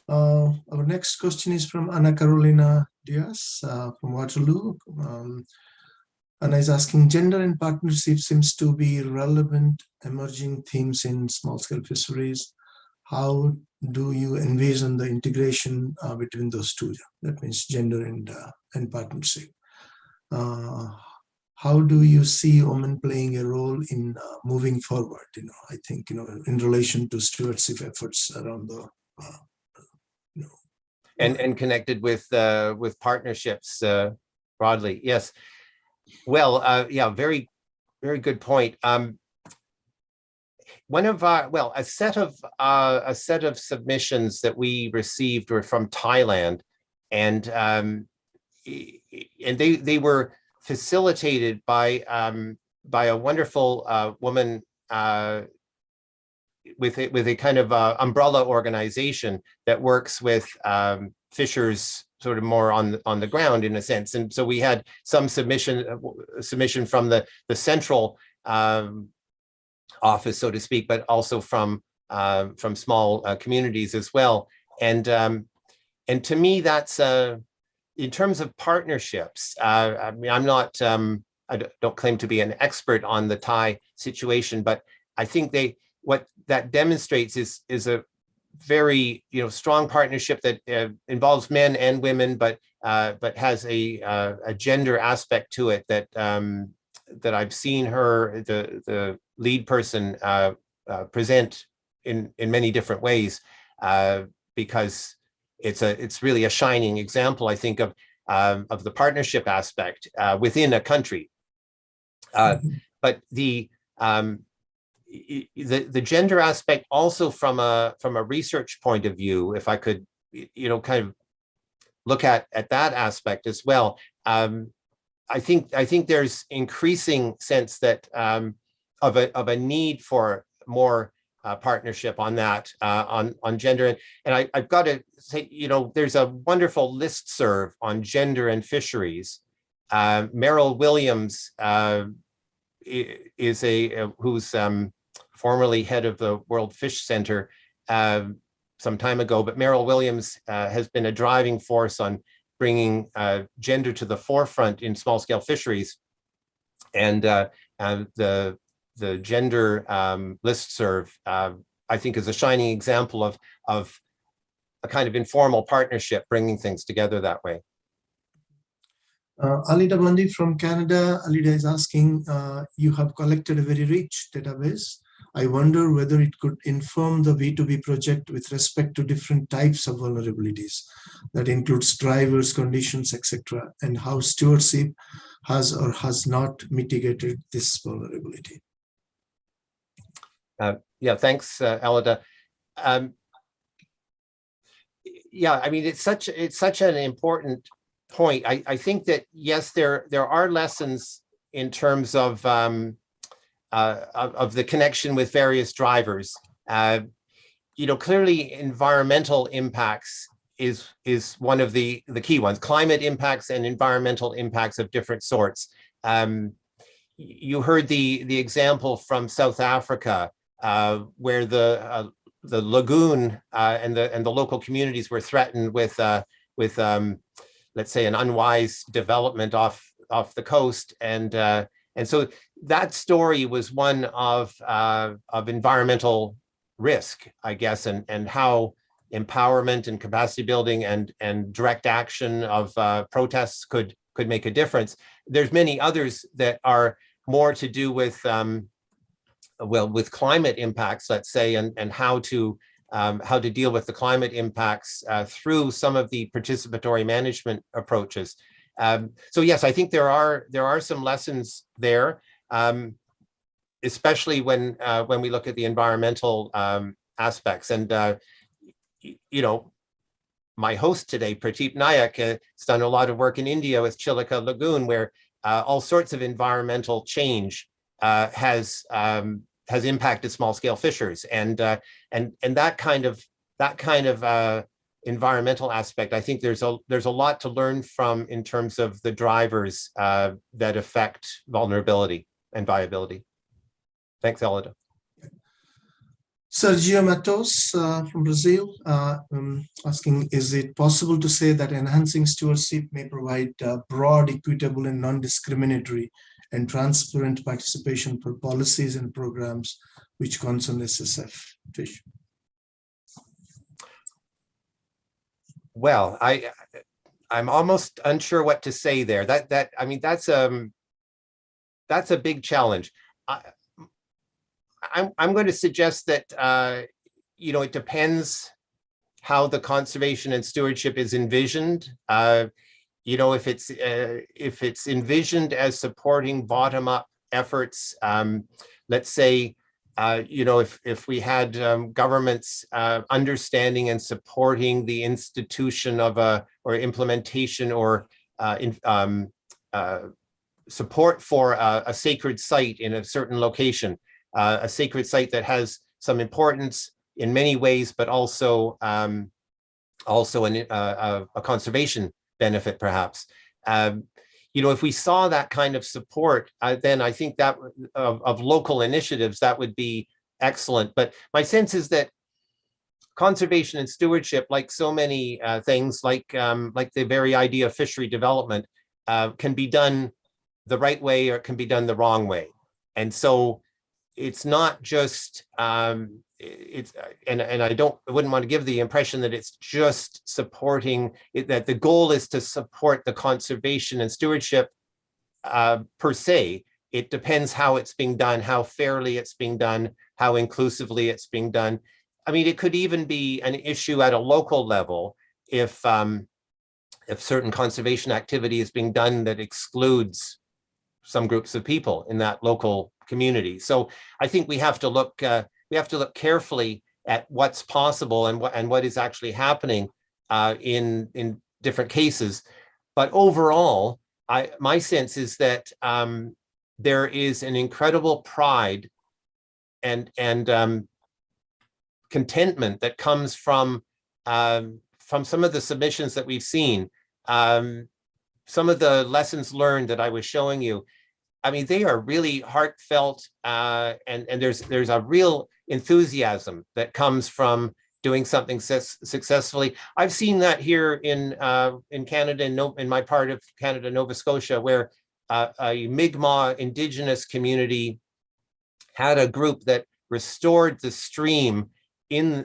Our next question is from Ana Carolina Diaz from Waterloo. Anna is asking, gender and partnership seems to be relevant emerging themes in small-scale fisheries. How do you envision the integration between those two? That means gender and partnership. How do you see women playing a role in moving forward? I think in relation to stewardship efforts around the and connected with partnerships broadly. Yes. Well, yeah, very good point. One of our, a set of submissions that we received were from Thailand, and they were facilitated by a wonderful woman with a kind of umbrella organization that works with fishers sort of more on the ground in a sense. And so we had some submission from the central office, so to speak, but also from small communities as well. And to me, that's in terms of partnerships. I mean, I'm not, I don't claim to be an expert on the Thai situation, but I think what that demonstrates is a very strong partnership that involves men and women, but has a gender aspect to it that that I've seen her, the lead person, present in many different ways, because it's really a shining example, I think, of the partnership aspect within a country. But the gender aspect also from a research point of view, if I could, kind of look at that aspect as well. I think there's increasing sense that of a need for more partnership on that, on gender. And I've got to say, there's a wonderful listserv on gender and fisheries. Merrill Williams is who's formerly head of the World Fish Center some time ago, but Merrill Williams has been a driving force on bringing gender to the forefront in small-scale fisheries, and the gender listserv, I think, is a shining example of a kind of informal partnership, bringing things together that way. Alida Bandi from Canada. Alida is asking, you have collected a very rich database. I wonder whether it could inform the V2B project with respect to different types of vulnerabilities. That includes drivers, conditions, etc., and how stewardship has or has not mitigated this vulnerability. Yeah, thanks, Alida. Yeah, I mean, it's such an important point. I think that, yes, there are lessons in terms of the connection with various drivers. Clearly environmental impacts is one of the key ones. Climate impacts and environmental impacts of different sorts. You heard the example from South Africa, where the lagoon and the local communities were threatened with let's say an unwise development off the coast, and so that story was one of environmental risk, I guess, and how empowerment and capacity building and direct action of protests could make a difference. There's many others that are more to do with with climate impacts, let's say, and how to deal with the climate impacts through some of the participatory management approaches. So yes, I think there are some lessons there, especially when we look at the environmental aspects. And my host today, Prateep Nayak, has done a lot of work in India with Chilika Lagoon, where all sorts of environmental change has impacted small-scale fishers, and that kind of environmental aspect, I think there's a lot to learn from in terms of the drivers that affect vulnerability and viability. Thanks, Elida. Sergio Matos from Brazil asking, is it possible to say that enhancing stewardship may provide broad, equitable, and non-discriminatory and transparent participation for policies and programs which concern SSF fish? Well, I'm almost unsure what to say there. I mean, that's a big challenge. I'm going to suggest that it depends how the conservation and stewardship is envisioned. If it's envisioned as supporting bottom-up efforts, let's say, if we had governments understanding and supporting the institution of or implementation or support for a sacred site in a certain location, a sacred site that has some importance in many ways, but also a conservation benefit, perhaps. If we saw that kind of support, then I think that of local initiatives, that would be excellent. But my sense is that conservation and stewardship, like so many things, like the very idea of fishery development, can be done the right way or it can be done the wrong way. And so it's not just and I wouldn't want to give the impression that it's just supporting it, that the goal is to support the conservation and stewardship per se. It depends how it's being done, how fairly it's being done, how inclusively it's being done. I mean, it could even be an issue at a local level if certain conservation activity is being done that excludes some groups of people in that local community. So I think we have to look carefully at what's possible and what is actually happening in different cases. But overall, my sense is that there is an incredible pride and contentment that comes from some of the submissions that we've seen. Some of the lessons learned that I was showing you, I mean, they are really heartfelt, and there's a real enthusiasm that comes from doing something successfully. I've seen that here in Canada, in my part of Canada, Nova Scotia, where a Mi'kmaq Indigenous community had a group that restored the stream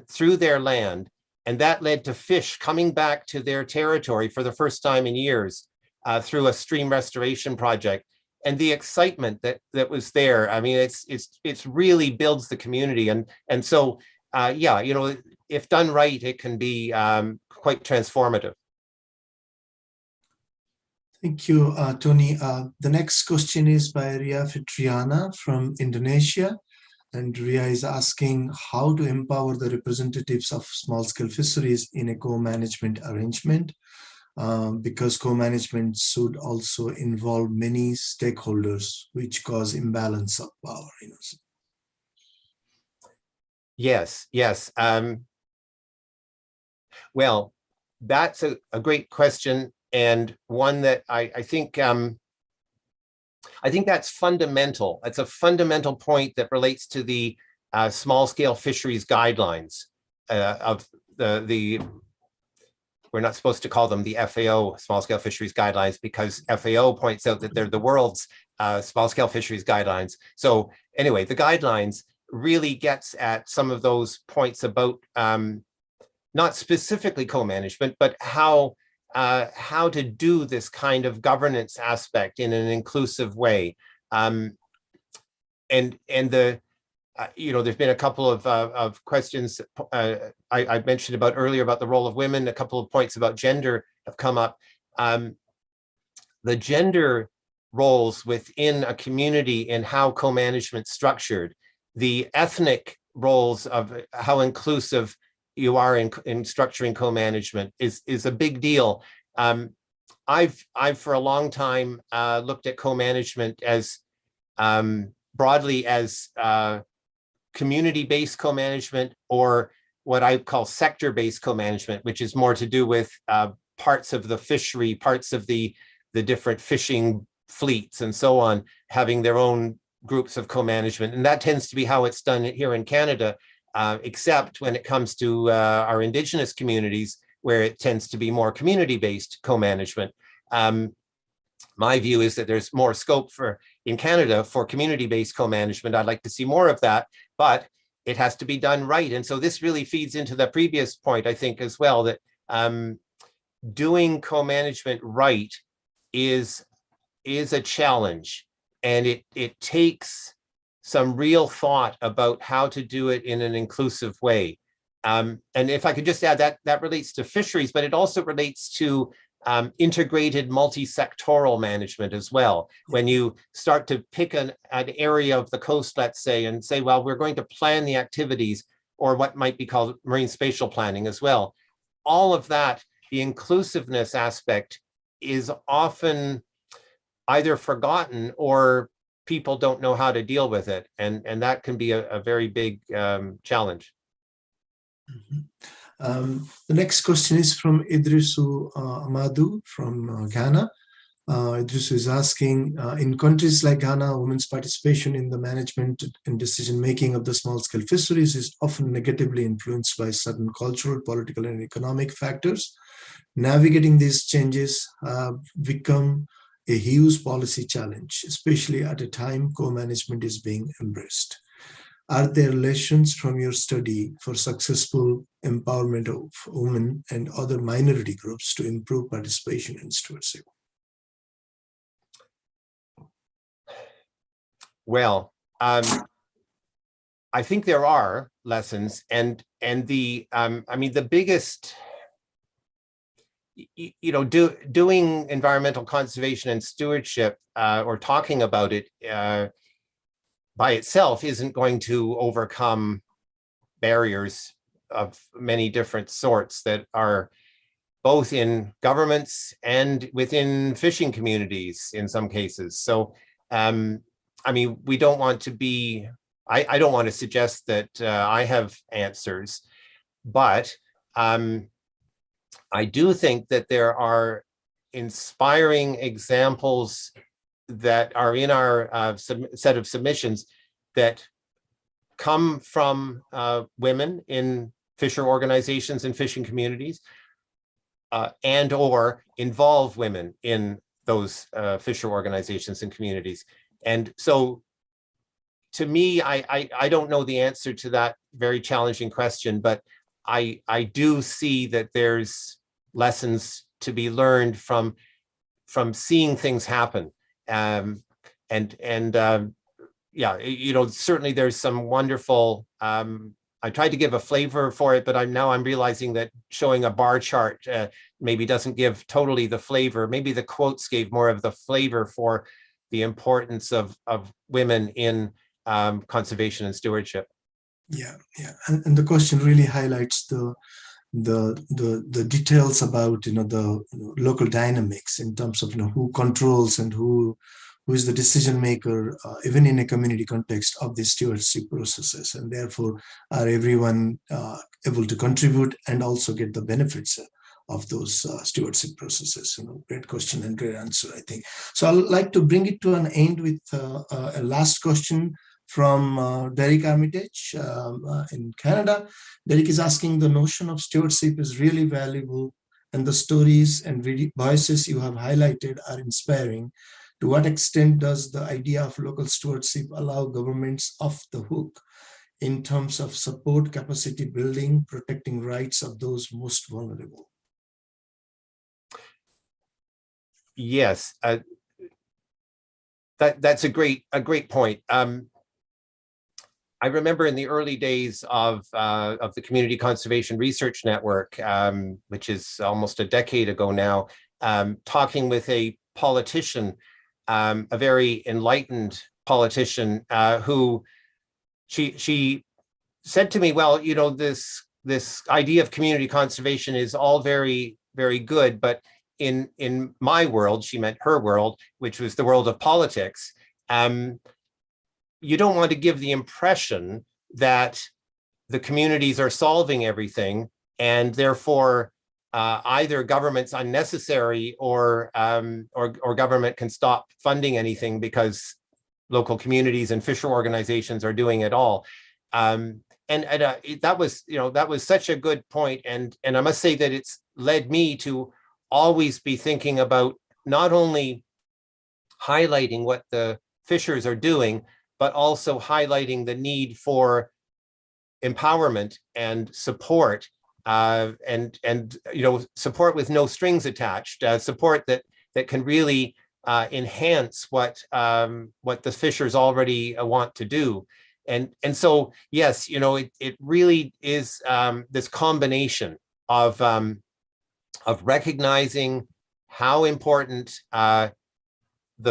through their land, and that led to fish coming back to their territory for the first time in years through a stream restoration project. And the excitement that was there, I mean, it's really builds the community, and so yeah, you know, if done right, it can be quite transformative. Thank you, Tony. The next question is by Ria Fitriana from Indonesia. And Ria is asking how to empower the representatives of small-scale fisheries in a co-management arrangement, because co-management should also involve many stakeholders, which cause imbalance of power. You know. Yes. Well, that's a great question, and one that I think that's fundamental. It's a fundamental point that relates to the small-scale fisheries guidelines of the we're not supposed to call them the FAO small-scale fisheries guidelines, because FAO points out that they're the world's small-scale fisheries guidelines. So anyway, the guidelines really gets at some of those points about not specifically co-management, but how to do this kind of governance aspect in an inclusive way. And the you know, there's been a couple of questions I mentioned about earlier about the role of women. A couple of points about gender have come up. The gender roles within a community and how co-management structured, the ethnic roles of how inclusive you are in structuring co-management is a big deal. I've for a long time looked at co-management as broadly as community-based co-management, or what I call sector-based co-management, which is more to do with parts of the fishery, parts of the different fishing fleets and so on, having their own groups of co-management. And that tends to be how it's done here in Canada, except when it comes to our Indigenous communities, where it tends to be more community-based co-management. My view is that there's more scope in Canada for community-based co-management. I'd like to see more of that, but it has to be done right. And so this really feeds into the previous point, I think, as well, that doing co-management right is a challenge, and it takes some real thought about how to do it in an inclusive way. And if I could just add, that relates to fisheries, but it also relates to integrated multi-sectoral management as well. When you start to pick an area of the coast, let's say, and say, well, we're going to plan the activities, or what might be called marine spatial planning as well. All of that, the inclusiveness aspect, is often either forgotten or people don't know how to deal with it. And that can be a very big challenge. Mm-hmm. The next question is from Idrisu Amadou from Ghana. Idrisu is asking, in countries like Ghana, women's participation in the management and decision-making of the small-scale fisheries is often negatively influenced by certain cultural, political, and economic factors. Navigating these changes have become a huge policy challenge, especially at a time co-management is being embraced. Are there lessons from your study for successful empowerment of women and other minority groups to improve participation in stewardship? Well, I think there are lessons, and the I mean, the biggest, doing environmental conservation and stewardship, or talking about it by itself isn't going to overcome barriers of many different sorts that are both in governments and within fishing communities in some cases. So, I mean, we don't want to be, I don't want to suggest that I have answers, but I do think that there are inspiring examples that are in our set of submissions that come from women in fisher organizations and fishing communities, and or involve women in those fisher organizations and communities. And so to me, I don't know the answer to that very challenging question, but I do see that there's lessons to be learned from seeing things happen. Yeah, certainly there's some wonderful, I tried to give a flavor for it, but I'm realizing that showing a bar chart maybe doesn't give totally the flavor. Maybe the quotes gave more of the flavor for the importance of women in conservation and stewardship. Yeah, and the question really highlights the details about the local dynamics in terms of who controls and who is the decision maker, even in a community context, of the stewardship processes, and therefore are everyone able to contribute and also get the benefits of those stewardship processes. Great question and great answer, I think. So I'd like to bring it to an end with a last question from Derek Armitage in Canada. Derek is asking, the notion of stewardship is really valuable, and the stories and voices you have highlighted are inspiring. To what extent does the idea of local stewardship allow governments off the hook in terms of support, capacity building, protecting rights of those most vulnerable? Yes, that's a great point. I remember in the early days of the Community Conservation Research Network, which is almost a decade ago now, talking with a politician, a very enlightened politician, who she said to me, well, this idea of community conservation is all very, very good, but in my world, she meant her world, which was the world of politics, you don't want to give the impression that the communities are solving everything, and therefore either government's unnecessary or government can stop funding anything because local communities and fisher organizations are doing it all. That was such a good point, and I must say that it's led me to always be thinking about not only highlighting what the fishers are doing, but also highlighting the need for empowerment and support, and support with no strings attached, support that can really enhance what the fishers already want to do. And so, yes, it really is this combination of recognizing how important the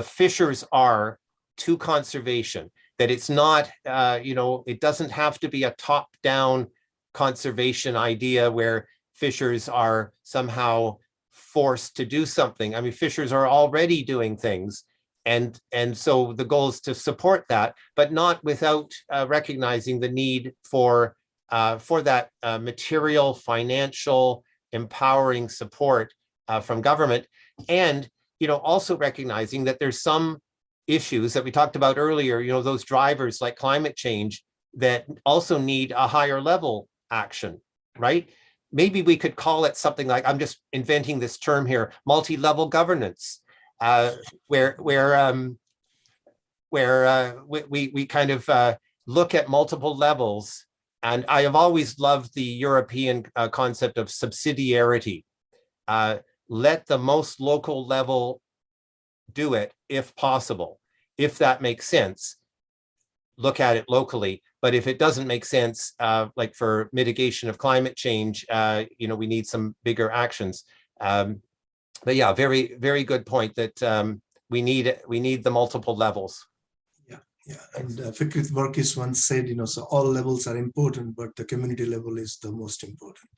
fishers are to conservation, that it's not, it doesn't have to be a top-down conservation idea where fishers are somehow forced to do something. I mean, fishers are already doing things, and so the goal is to support that, but not without recognizing the need for that material, financial, empowering support from government, and also recognizing that there's some issues that we talked about earlier, those drivers like climate change that also need a higher level action, right? Maybe we could call it something like, I'm just inventing this term here, multi-level governance, where we kind of look at multiple levels. And I have always loved the European concept of subsidiarity. Let the most local level do it if possible, if that makes sense. look at it locally. But if it doesn't make sense, like for mitigation of climate change, we need some bigger actions. But yeah, very, very good point that we need the multiple levels. Yeah, and Fikret Varkis once said, so all levels are important, but the community level is the most important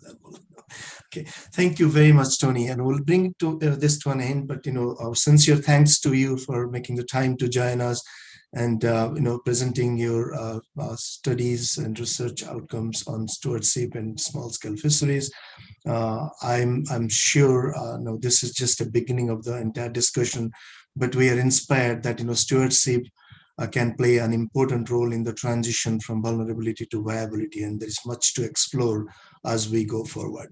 level. Okay, thank you very much, Tony, and we'll bring this to an end. But our sincere thanks to you for making the time to join us, and presenting your studies and research outcomes on stewardship and small-scale fisheries. I'm sure this is just a beginning of the entire discussion, but we are inspired that stewardship can play an important role in the transition from vulnerability to viability, and there is much to explore as we go forward.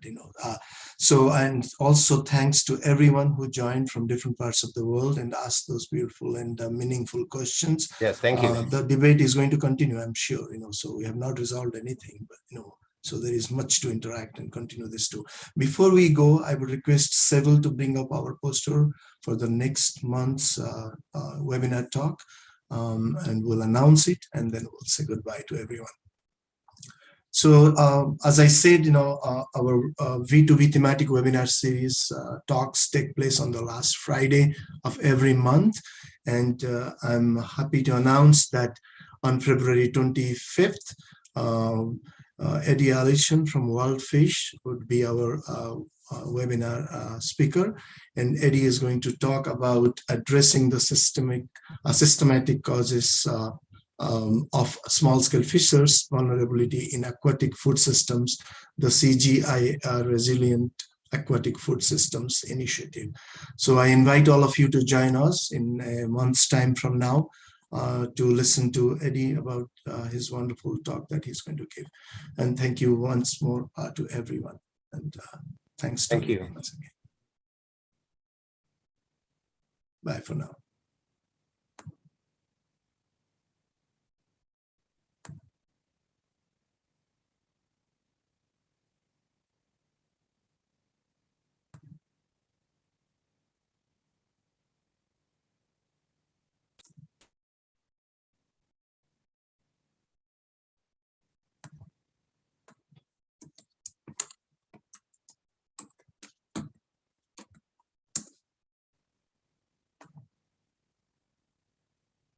So, and also thanks to everyone who joined from different parts of the world and asked those beautiful and meaningful questions. Yes, thank you. The debate is going to continue, I'm sure. So we have not resolved anything, but so there is much to interact and continue this too. Before we go, I would request Seville to bring up our poster for the next month's webinar talk. And we'll announce it, and then we'll say goodbye to everyone. So as I said, our V2V thematic webinar series talks take place on the last Friday of every month. And I'm happy to announce that on February 25th, Eddie Allison from World Fish would be our webinar speaker, and Eddie is going to talk about addressing the systematic causes of small-scale fishers vulnerability in aquatic food systems, the CGI Resilient Aquatic Food Systems Initiative. So I invite all of you to join us in a month's time from now to listen to Eddie about his wonderful talk that he's going to give. And thank you once more to everyone. And thanks. Thank you. Once again. Bye for now.